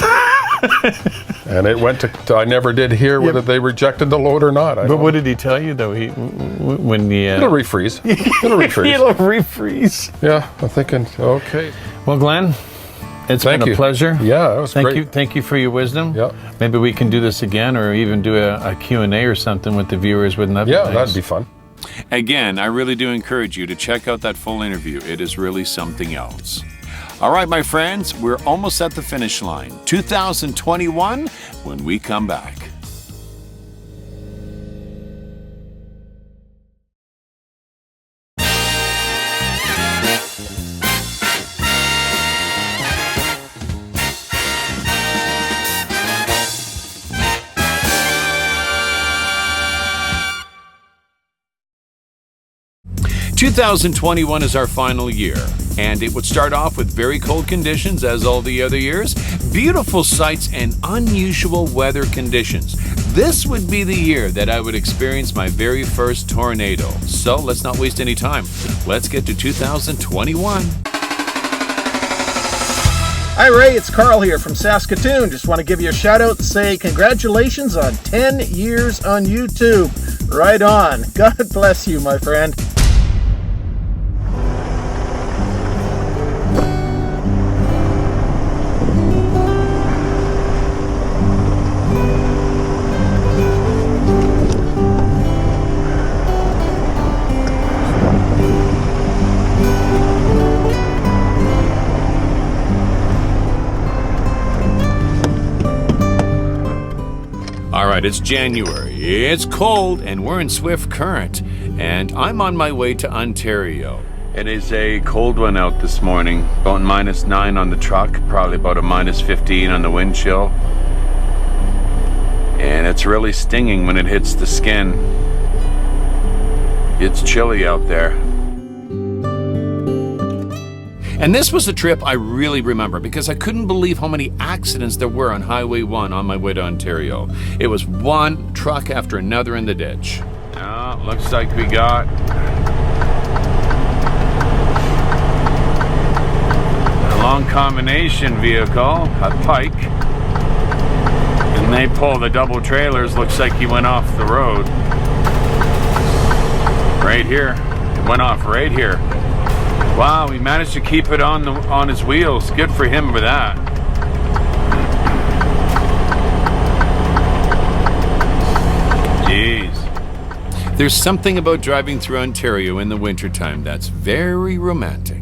And it went to I never did hear whether they rejected the load or not. But what did he tell you, though? When the It'll refreeze. It'll refreeze. It'll refreeze. Yeah, I'm thinking, okay. Well, Glenn, it's been a pleasure. Yeah, that was great. Thank you for your wisdom. Yeah. Maybe we can do this again, or even do a Q&A or something with the viewers. Wouldn't that be nice? Yeah, that'd be fun. Again, I really do encourage you to check out that full interview. It is really something else. All right, my friends, we're almost at the finish line. 2021 when we come back. ...2021 is our final year, and it would start off with very cold conditions as all the other years, beautiful sights, and unusual weather conditions. This would be the year that I would experience my very first tornado. So let's not waste any time. Let's get to 2021. Hi Ray, it's Carl here from Saskatoon. Just want to give you a shout out and say congratulations on 10 years on YouTube. Right on. God bless you, my friend. All right, it's January. It's cold, and we're in swift current, and I'm on my way to Ontario. It is a cold one out this morning, about -9 on the truck, probably about a -15 on the wind chill. And it's really stinging when it hits the skin. It's chilly out there. And this was a trip I really remember because I couldn't believe how many accidents there were on Highway 1 on my way to Ontario. It was one truck after another in the ditch. Looks like we got combination vehicle, a Pike, and they pull the double trailers. Looks like he went off the road. Right here. It went off right here. Wow, he managed to keep it on his wheels. Good for him for that. Jeez. There's something about driving through Ontario in the wintertime that's very romantic.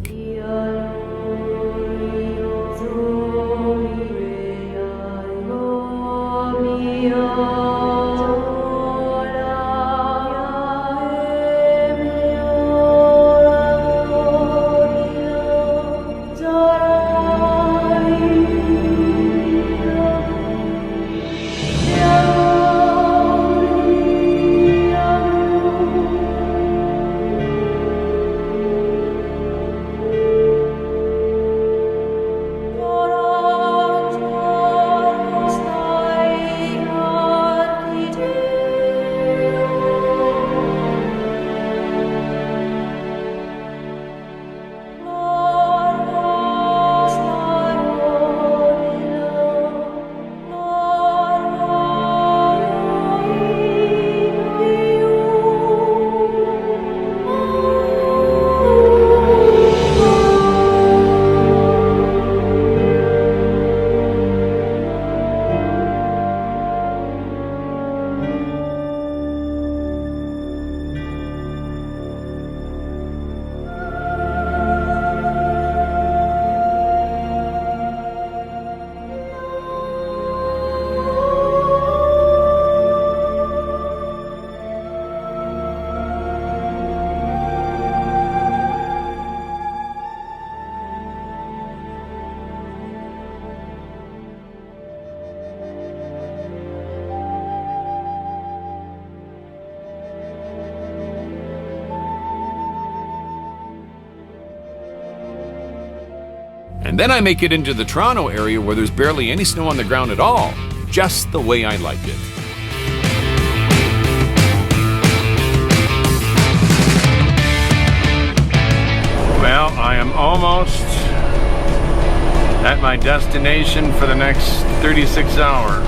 And then I make it into the Toronto area where there's barely any snow on the ground at all, just the way I like it. Well, I am almost at my destination for the next 36 hours.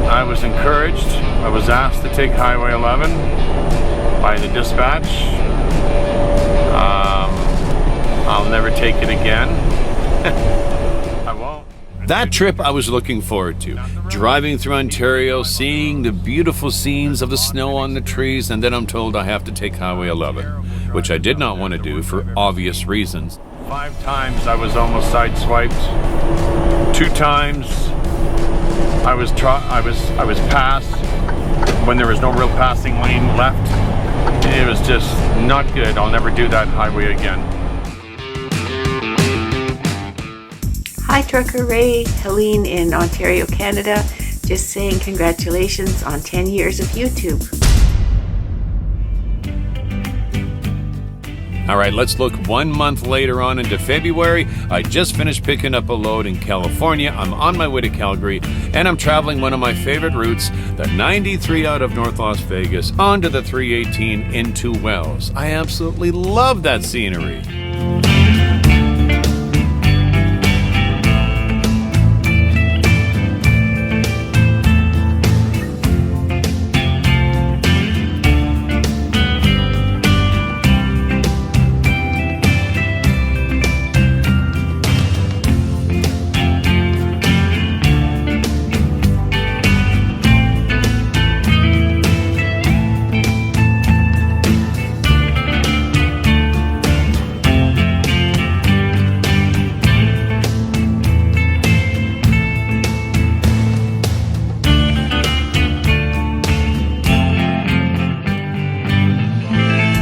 I was encouraged. I was asked to take Highway 11 by the dispatch. I'll never take it again. I won't. That trip I was looking forward to. Driving through Ontario, seeing the beautiful scenes of the snow on the trees, and then I'm told I have to take Highway 11, which I did not want to do for obvious reasons. 5 times I was almost sideswiped. 2 times I was passed when there was no real passing lane left. It was just not good. I'll never do that highway again. Hi Trucker Ray, Helene in Ontario, Canada. Just saying congratulations on 10 years of YouTube. All right, let's look 1 month later on into February. I just finished picking up a load in California. I'm on my way to Calgary, and I'm traveling one of my favorite routes, the 93 out of North Las Vegas onto the 318 into Wells. I absolutely love that scenery.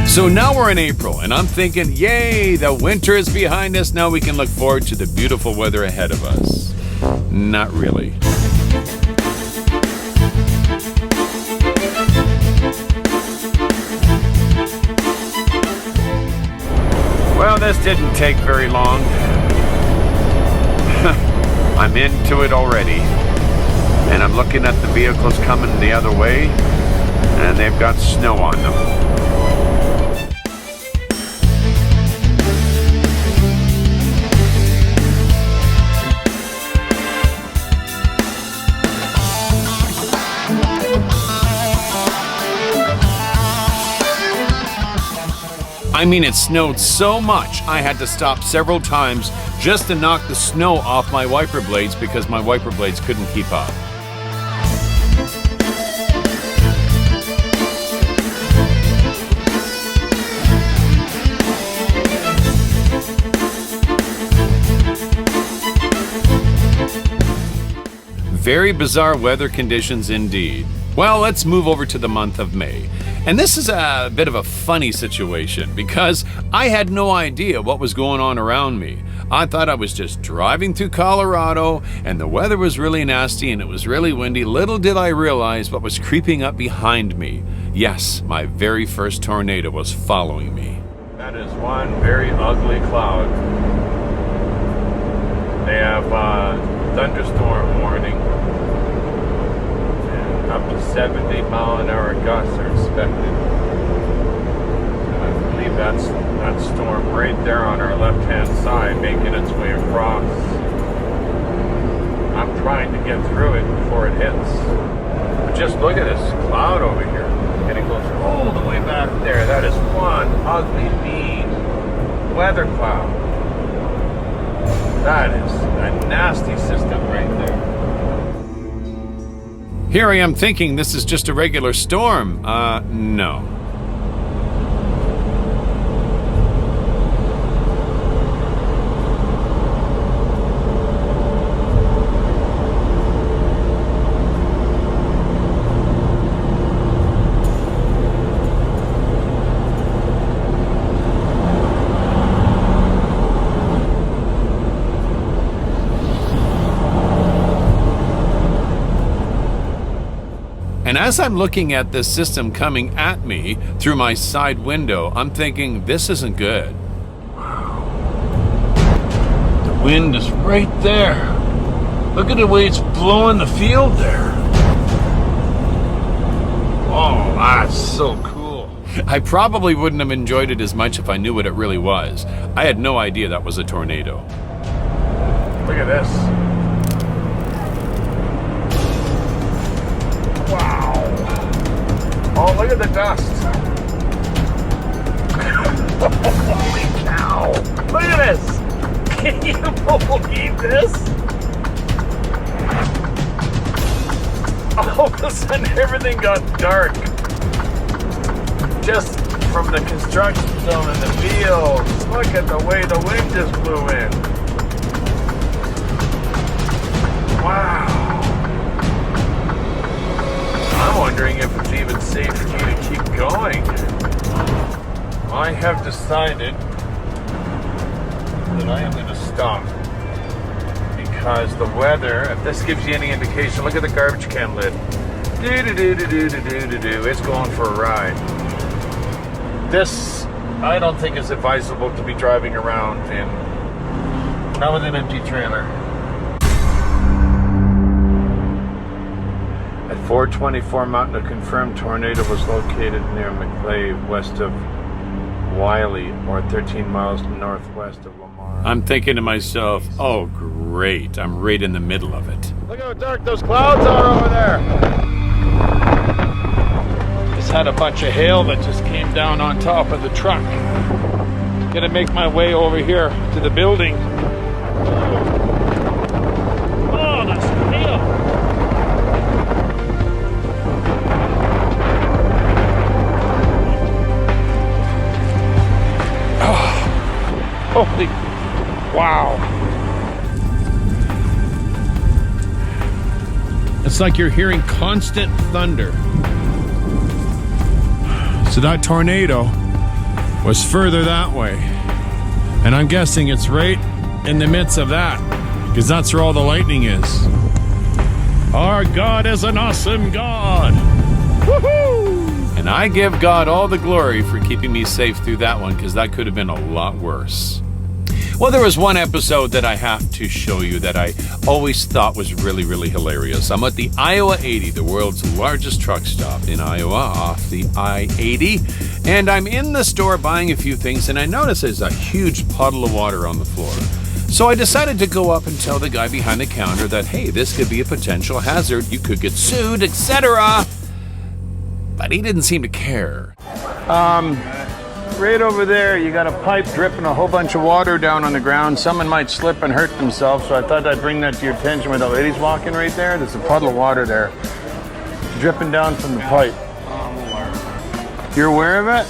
So now we're in April, and I'm thinking, yay, the winter is behind us. Now we can look forward to the beautiful weather ahead of us. Not really. Well, this didn't take very long. I'm into it already. And I'm looking at the vehicles coming the other way, and they've got snow on them. I mean, it snowed so much I had to stop several times just to knock the snow off my wiper blades because my wiper blades couldn't keep up. Very bizarre weather conditions indeed. Well, let's move over to the month of May. And this is a bit of a funny situation because I had no idea what was going on around me. I thought I was just driving through Colorado and the weather was really nasty and it was really windy. Little did I realize what was creeping up behind me. Yes, my very first tornado was following me. That is one very ugly cloud. They have thunderstorm warning. Up to 70-mile-an-hour gusts are expected. And I believe that's that storm right there on our left-hand side making its way across. I'm trying to get through it before it hits. But just look at this cloud over here. And it goes all the way back there. That is one ugly, mean weather cloud. That is a nasty system right there. Here I am thinking this is just a regular storm. No. And as I'm looking at this system coming at me through my side window, I'm thinking, this isn't good. Wow. The wind is right there. Look at the way it's blowing the field there. Oh, that's so cool. I probably wouldn't have enjoyed it as much if I knew what it really was. I had no idea that was a tornado. Look at this. Wow. Oh, look at the dust. Holy cow. Look at this. Can you believe this? All of a sudden, everything got dark. Just from the construction zone in the fields. Look at the way the wind just blew in. Wow. I'm wondering if it's even safe for me to keep going. I have decided that I am going to stop because the weather, if this gives you any indication, look at the garbage can lid. It's going for a ride. This, I don't think is advisable to be driving around in, not with an empty trailer. At 424 Mountain, a confirmed tornado was located near McClave, west of Wiley, or 13 miles northwest of Lamar. I'm thinking to myself, oh great, I'm right in the middle of it. Look how dark those clouds are over there. Just had a bunch of hail that just came down on top of the truck. Gonna make my way over here to the building. Oh, that's hail. Holy, wow. It's like you're hearing constant thunder. So that tornado was further that way. And I'm guessing it's right in the midst of that, because that's where all the lightning is. Our God is an awesome God. Woohoo! And I give God all the glory for keeping me safe through that one, because that could have been a lot worse. Well, there was one episode that I have to show you that I always thought was really, really hilarious. I'm at the Iowa 80, the world's largest truck stop in Iowa, off the I-80. And I'm in the store buying a few things, and I notice there's a huge puddle of water on the floor. So I decided to go up and tell the guy behind the counter that, hey, this could be a potential hazard. You could get sued, etc. But he didn't seem to care. right over there, you got a pipe dripping a whole bunch of water down on the ground. Someone might slip and hurt themselves, so I thought I'd bring that to your attention. Where the lady's walking right there, there's a puddle of water there, dripping down from the pipe. You're aware of it?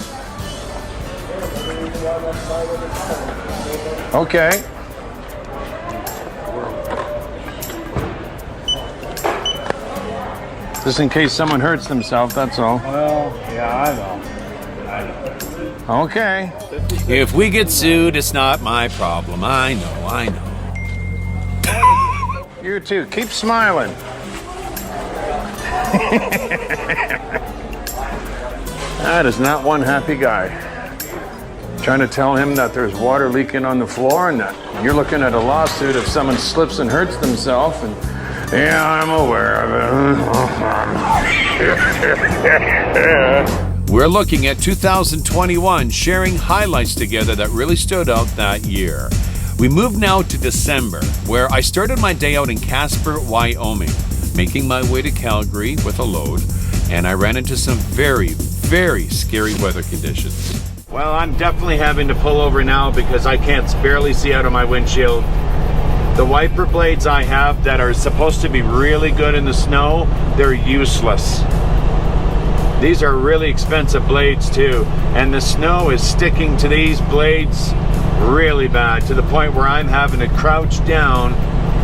Okay. Just in case someone hurts themselves, that's all. Well, yeah, I know. Okay. If we get sued, it's not my problem. I know. You too. Keep smiling. That is not one happy guy. Trying to tell him that there's water leaking on the floor and that you're looking at a lawsuit if someone slips and hurts themselves. And yeah, I'm aware of it. We're looking at 2021, sharing highlights together that really stood out that year. We move now to December, where I started my day out in Casper, Wyoming, making my way to Calgary with a load, and I ran into some very, very scary weather conditions. Well, I'm definitely having to pull over now because I can't barely see out of my windshield. The wiper blades I have that are supposed to be really good in the snow, they're useless. These are really expensive blades too, and the snow is sticking to these blades really bad, to the point where I'm having to crouch down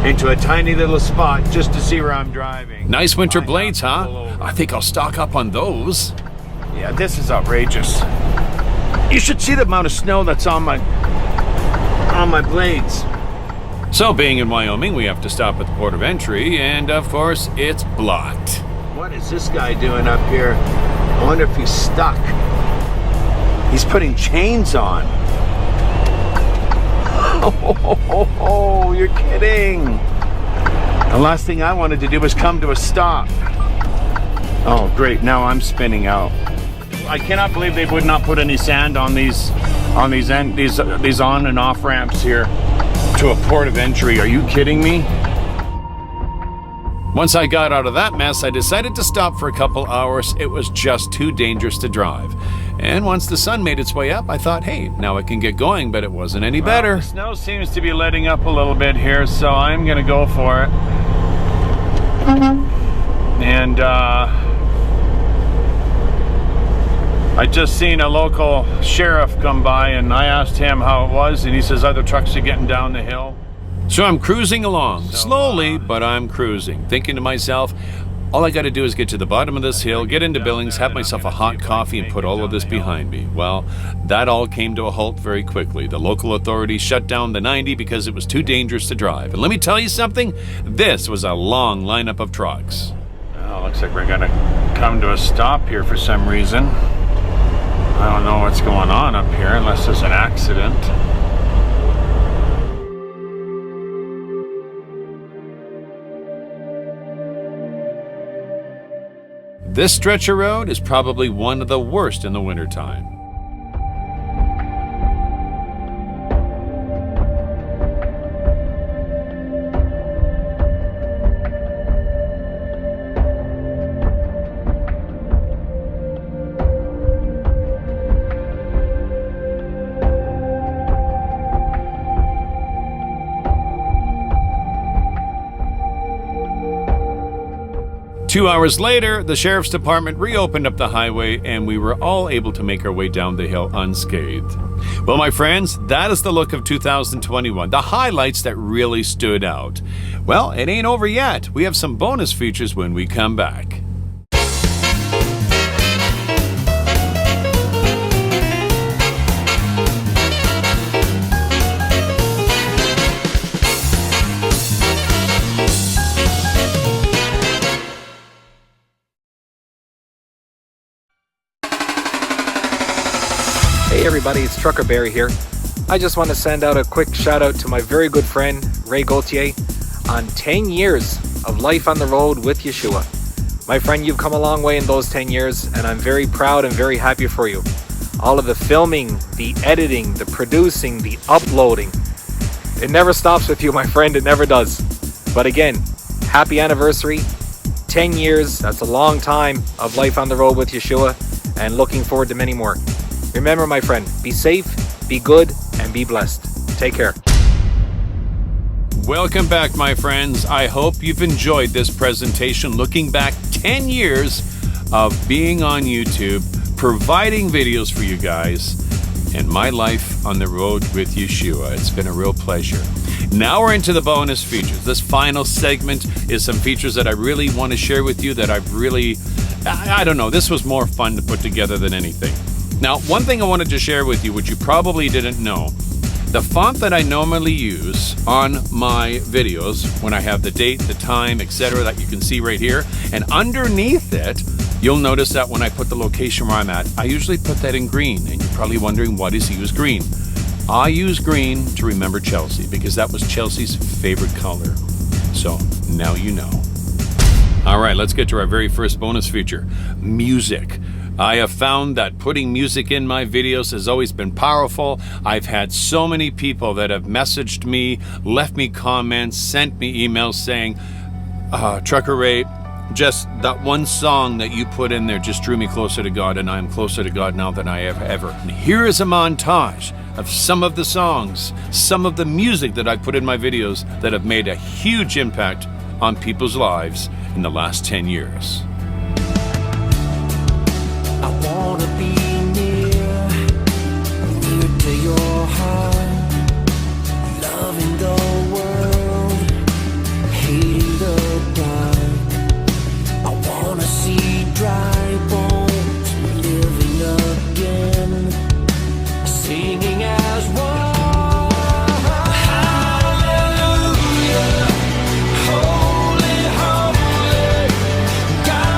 into a tiny little spot just to see where I'm driving. Nice winter blades, huh? I think I'll stock up on those. Yeah, this is outrageous. You should see the amount of snow that's on my blades. So being in Wyoming, we have to stop at the port of entry, and of course, it's blocked. What is this guy doing up here? I wonder if he's stuck. He's putting chains on. Oh, you're kidding. The last thing I wanted to do was come to a stop. Oh, great, now I'm spinning out. I cannot believe they would not put any sand on these on and off ramps here to a port of entry. Are you kidding me? Once I got out of that mess, I decided to stop for a couple hours. It was just too dangerous to drive. And once the sun made its way up, I thought, hey, now I can get going, but it wasn't any better. The snow seems to be letting up a little bit here, so I'm gonna go for it. And I just seen a local sheriff come by, and I asked him how it was, and he says other trucks are getting down the hill. So I'm cruising along, slowly, but I'm cruising, thinking to myself, all I got to do is get to the bottom of this hill, get into Billings, have myself a hot coffee, and put all of this behind me. Well, that all came to a halt very quickly. The local authorities shut down the 90 because it was too dangerous to drive. And let me tell you something, this was a long lineup of trucks. Well, looks like we're gonna come to a stop here for some reason. I don't know what's going on up here unless there's an accident. This stretch of road is probably one of the worst in the wintertime. Two hours later, the sheriff's department reopened up the highway and we were all able to make our way down the hill unscathed. Well, my friends, that is the look of 2021, the highlights that really stood out. Well, it ain't over yet. We have some bonus features when we come back. Hey everybody, it's Trucker Barry here. I just want to send out a quick shout out to my very good friend Ray Gauthier on 10 years of life on the road with Yeshua. My friend, you've come a long way in those 10 years and I'm very proud and very happy for you. All of the filming, the editing, the producing, the uploading. It never stops with you, my friend, it never does. But again, happy anniversary. 10 years, that's a long time of life on the road with Yeshua and looking forward to many more. Remember, my friend, be safe, be good, and be blessed. Take care. Welcome back, my friends. I hope you've enjoyed this presentation looking back 10 years of being on YouTube, providing videos for you guys, and my life on the road with Yeshua. It's been a real pleasure. Now we're into the bonus features. This final segment is some features that I really want to share with you that I've really, I don't know, this was more fun to put together than anything. Now, one thing I wanted to share with you, which you probably didn't know, the font that I normally use on my videos, when I have the date, the time, etc., that you can see right here, and underneath it, you'll notice that when I put the location where I'm at, I usually put that in green, and you're probably wondering, why does he use green? I use green to remember Chelsea, because that was Chelsea's favorite color. So, now you know. All right, let's get to our very first bonus feature, music. I have found that putting music in my videos has always been powerful. I've had so many people that have messaged me, left me comments, sent me emails saying, Trucker Ray, just that one song that you put in there just drew me closer to God, and I am closer to God now than I have ever. And here is a montage of some of the songs, some of the music that I've put in my videos that have made a huge impact on people's lives in the last 10 years. I wanna be near to your heart, loving the world, hating the dark. I wanna see dry bones living again, singing as one. Hallelujah, holy, holy, God.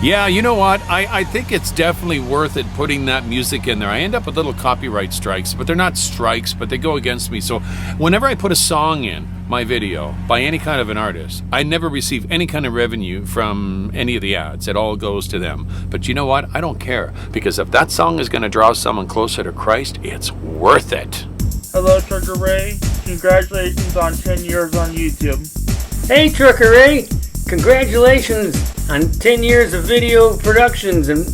Yeah, you know what? I think it's definitely worth it putting that music in there. I end up with little copyright strikes, but they're not strikes, but they go against me. So whenever I put a song in my video by any kind of an artist, I never receive any kind of revenue from any of the ads. It all goes to them. But you know what? I don't care, because if that song is going to draw someone closer to Christ, it's worth it. Hello, Trucker Ray. Congratulations on 10 years on YouTube. Hey, Trucker Ray. Congratulations on 10 years of video productions, and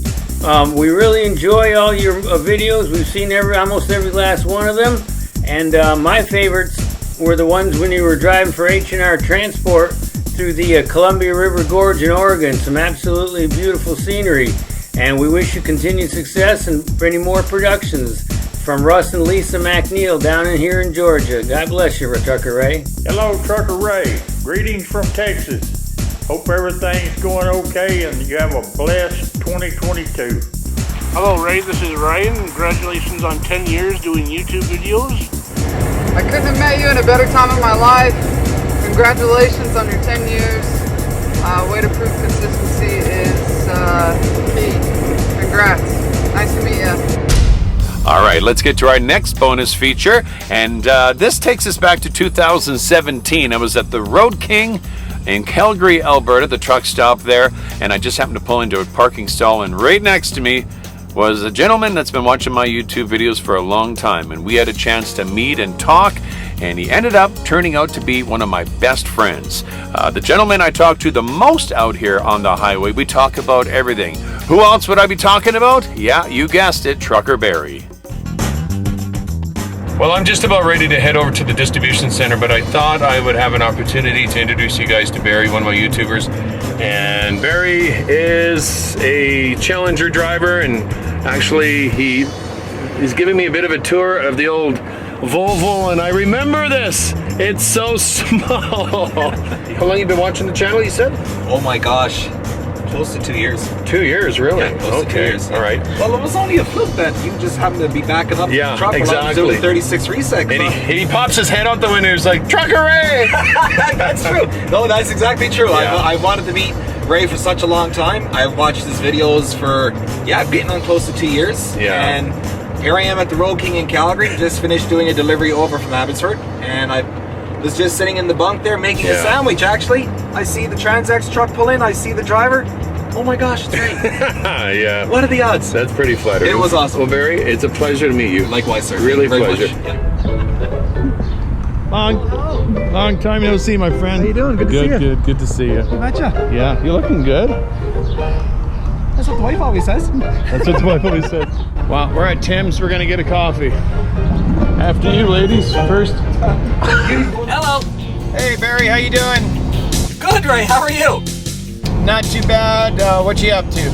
we really enjoy all your videos. We've seen almost every last one of them, and my favorites were the ones when you were driving for JNR Transport through the Columbia River Gorge in Oregon. Some absolutely beautiful scenery, and we wish you continued success and for any more productions. From Russ and Lisa McNeil down in here in Georgia. God bless you, Trucker Ray. Hello, Trucker Ray. Greetings from Texas. Hope everything's going okay and you have a blessed 2022. Hello, Ray. This is Ryan. Congratulations on 10 years doing YouTube videos. I couldn't have met you in a better time of my life. Congratulations on your 10 years. Way to prove consistency is key. Congrats. Nice to meet you. All right, let's get to our next bonus feature, and this takes us back to 2017. I was at the Road King in Calgary, Alberta, the truck stop there, and I just happened to pull into a parking stall, and right next to me was a gentleman that's been watching my YouTube videos for a long time, and we had a chance to meet and talk, and he ended up turning out to be one of my best friends. The gentleman I talk to the most out here on the highway. We talk about everything. Who else would I be talking about? Yeah, you guessed it, Trucker Barry. Well, I'm just about ready to head over to the distribution center, but I thought I would have an opportunity to introduce you guys to Barry, one of my YouTubers. And Barry is a Challenger driver, and actually he's giving me a bit of a tour of the old Volvo, and I remember this. It's so small. How long have you been watching the channel, you said? Oh my gosh. Close to 2 years. 2 years, really? Yeah, close to 2 years. All right. Well, it was only a fluke that you just happened to be backing up the truck while I was doing 36 resets. And he pops his head out the window. He's like, Trucker Ray! That's true. No, that's exactly true. Yeah. I wanted to meet Ray for such a long time. I've watched his videos for, getting on close to 2 years. Yeah. And here I am at the Road King in Calgary. Just finished doing a delivery over from Abbotsford. And I was just sitting in the bunk there making a sandwich, actually. I see the Transex truck pull in. I see the driver. Oh my gosh, it's Ray. Yeah. What are the odds? That's pretty flattering. It was awesome. Well, Barry, it's a pleasure to meet you. Likewise, sir. Really Thank you pleasure. very much. Long time no see, my friend. How you doing? Good to see you. Good to see you. You betcha. Yeah, you're looking good. That's what the wife always says. That's what the wife always says. Well, we're at Tim's. We're gonna get a coffee. After you, ladies. First. Hello. Hey, Barry. How you doing? Good, Ray. How are you? Not too bad. What you up to?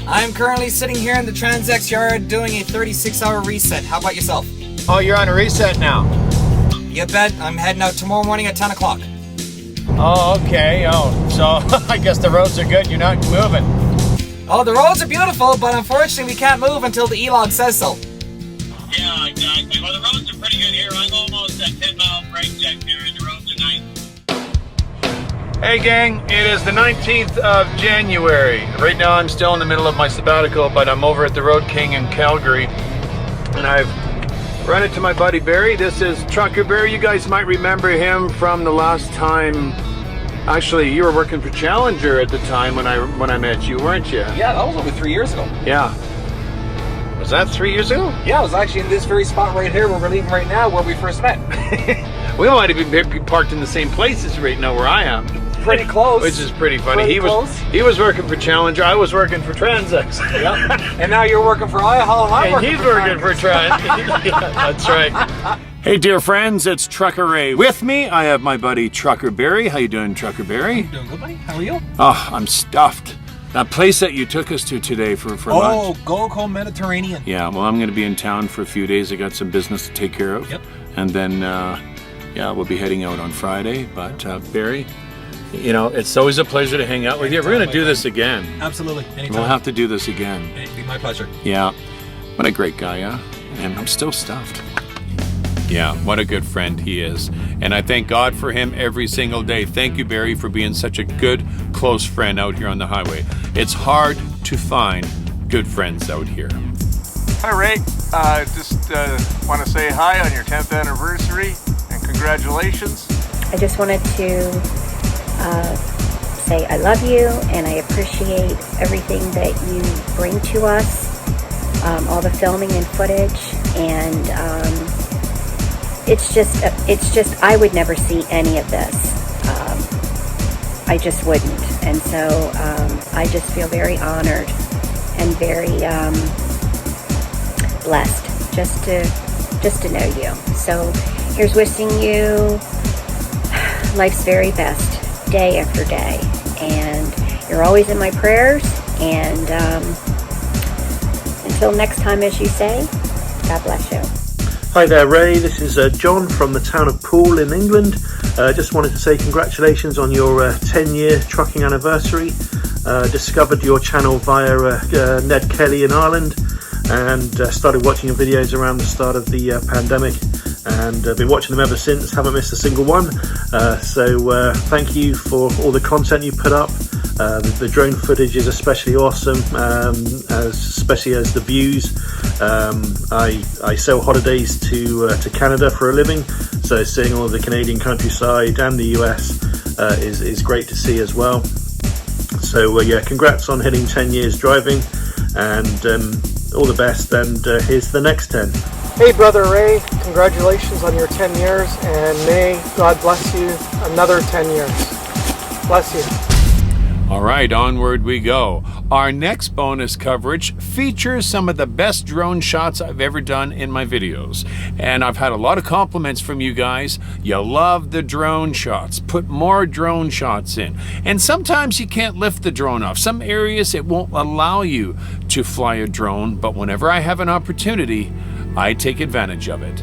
I'm currently sitting here in the Transex yard doing a 36-hour reset. How about yourself? Oh, you're on a reset now. You bet. I'm heading out tomorrow morning at 10 o'clock. Oh, okay. Oh, so I guess the roads are good. You're not moving. Oh, the roads are beautiful, but unfortunately we can't move until the E-log says so. Yeah, exactly. Well, the roads are pretty good here. I'm almost at 10 mile brake check here, and the roads are nice. Hey gang, it is the 19th of January. Right now I'm still in the middle of my sabbatical, but I'm over at the Road King in Calgary, and I've run into my buddy Barry. This is Trucker Barry. You guys might remember him from the last time. Actually, you were working for Challenger at the time when I met you, weren't you? Yeah, that was over 3 years ago. Yeah. Was that 3 years ago? Yeah, I was actually in this very spot right here where we're leaving right now, where we first met. We might have been parked in the same places right now where I am. Pretty close. Which is pretty funny. Pretty He close. was working for Challenger. I was working for Transex. Yep. And now you're working for I-Haul. And he's working for Trans. Yeah, that's right. Hey, dear friends, it's Trucker Ray. With me, I have my buddy Trucker Barry. How you doing, Trucker Barry? I'm doing good, buddy. How are you? Oh, I'm stuffed. That place that you took us to today for lunch. Oh, Go Mediterranean. Yeah, well, I'm going to be in town for a few days. I got some business to take care of. Yep. And then, we'll be heading out on Friday. But, Barry, you know, it's always a pleasure to hang out with you. We're going to do this again. Absolutely. Anytime. We'll have to do this again. It'd be my pleasure. Yeah. What a great guy, yeah? And I'm still stuffed. Yeah, what a good friend he is. And I thank God for him every single day. Thank you, Barry, for being such a good, close friend out here on the highway. It's hard to find good friends out here. Hi, Ray. Just want to say hi on your 10th anniversary and congratulations. I just wanted to say I love you and I appreciate everything that you bring to us, all the filming and footage, and it's just I would never see any of this. I just wouldn't, and so I just feel very honored and very blessed just to know you. So here's wishing you life's very best day after day, and you're always in my prayers, and until next time, as you say, God bless you. Hi there, Ray. This is John from the town of Poole in England. Just wanted to say congratulations on your 10-year trucking anniversary. Discovered your channel via Ned Kelly in Ireland, and started watching your videos around the start of the pandemic, and been watching them ever since. Haven't missed a single one. So thank you for all the content you put up. The drone footage is especially awesome, especially as the views. I sell holidays to Canada for a living, so seeing all of the Canadian countryside and the US is great to see as well. So yeah, congrats on hitting 10 years driving, and all the best, and here's the next 10. Hey brother Ray, congratulations on your 10 years, and may God bless you another 10 years. Bless you. All right, onward we go. Our next bonus coverage features some of the best drone shots I've ever done in my videos. And I've had a lot of compliments from you guys. You love the drone shots. Put more drone shots in. And sometimes you can't lift the drone off. Some areas it won't allow you to fly a drone, but whenever I have an opportunity, I take advantage of it.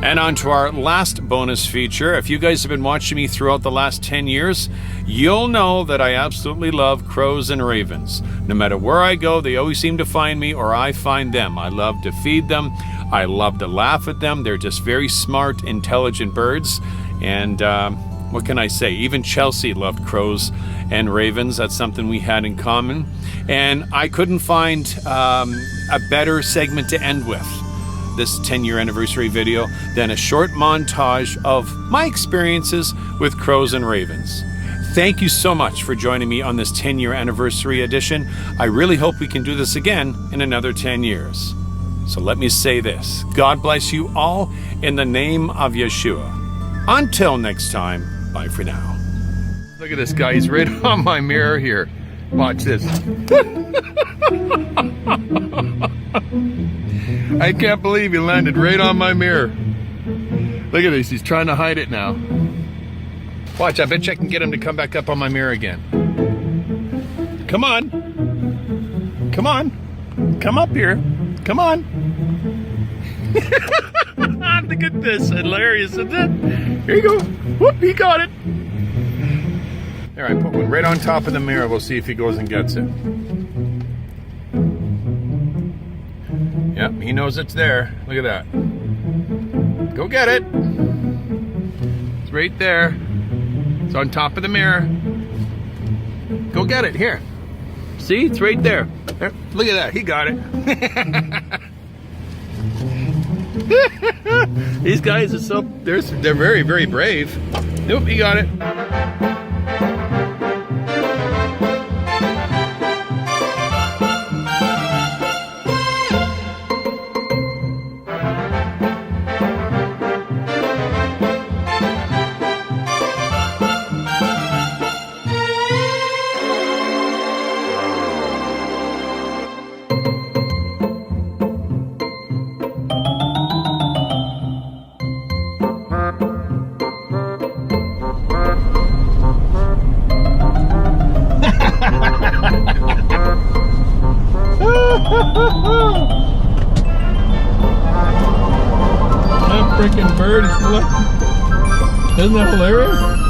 And on to our last bonus feature. If you guys have been watching me throughout the last 10 years, you'll know that I absolutely love crows and ravens. No matter where I go, they always seem to find me or I find them. I love to feed them. I love to laugh at them. They're just very smart, intelligent birds. And what can I say? Even Chelsea loved crows and ravens. That's something we had in common. And I couldn't find a better segment to end with this 10-year anniversary video than a short montage of my experiences with crows and ravens. Thank you so much for joining me on this 10-year anniversary edition. I really hope we can do this again in another 10 years. So let me say this. God bless you all in the name of Yeshua. Until next time, bye for now. Look at this guy, he's right on my mirror here. Watch this. I can't believe he landed right on my mirror. Look at this, he's trying to hide it now. Watch, I bet you I can get him to come back up on my mirror again. Come on. Come on. Come up here. Come on. Look at this, hilarious, isn't it? Here you go. Whoop, he got it. There, I put one right on top of the mirror. We'll see if he goes and gets it. Yep, he knows it's there. Look at that. Go get it. It's right there. It's on top of the mirror. Go get it. Here. See? It's right there. There. Look at that. He got it. These guys are so... They're very, very brave. Nope, he got it. That freaking bird is flipping. Isn't that hilarious?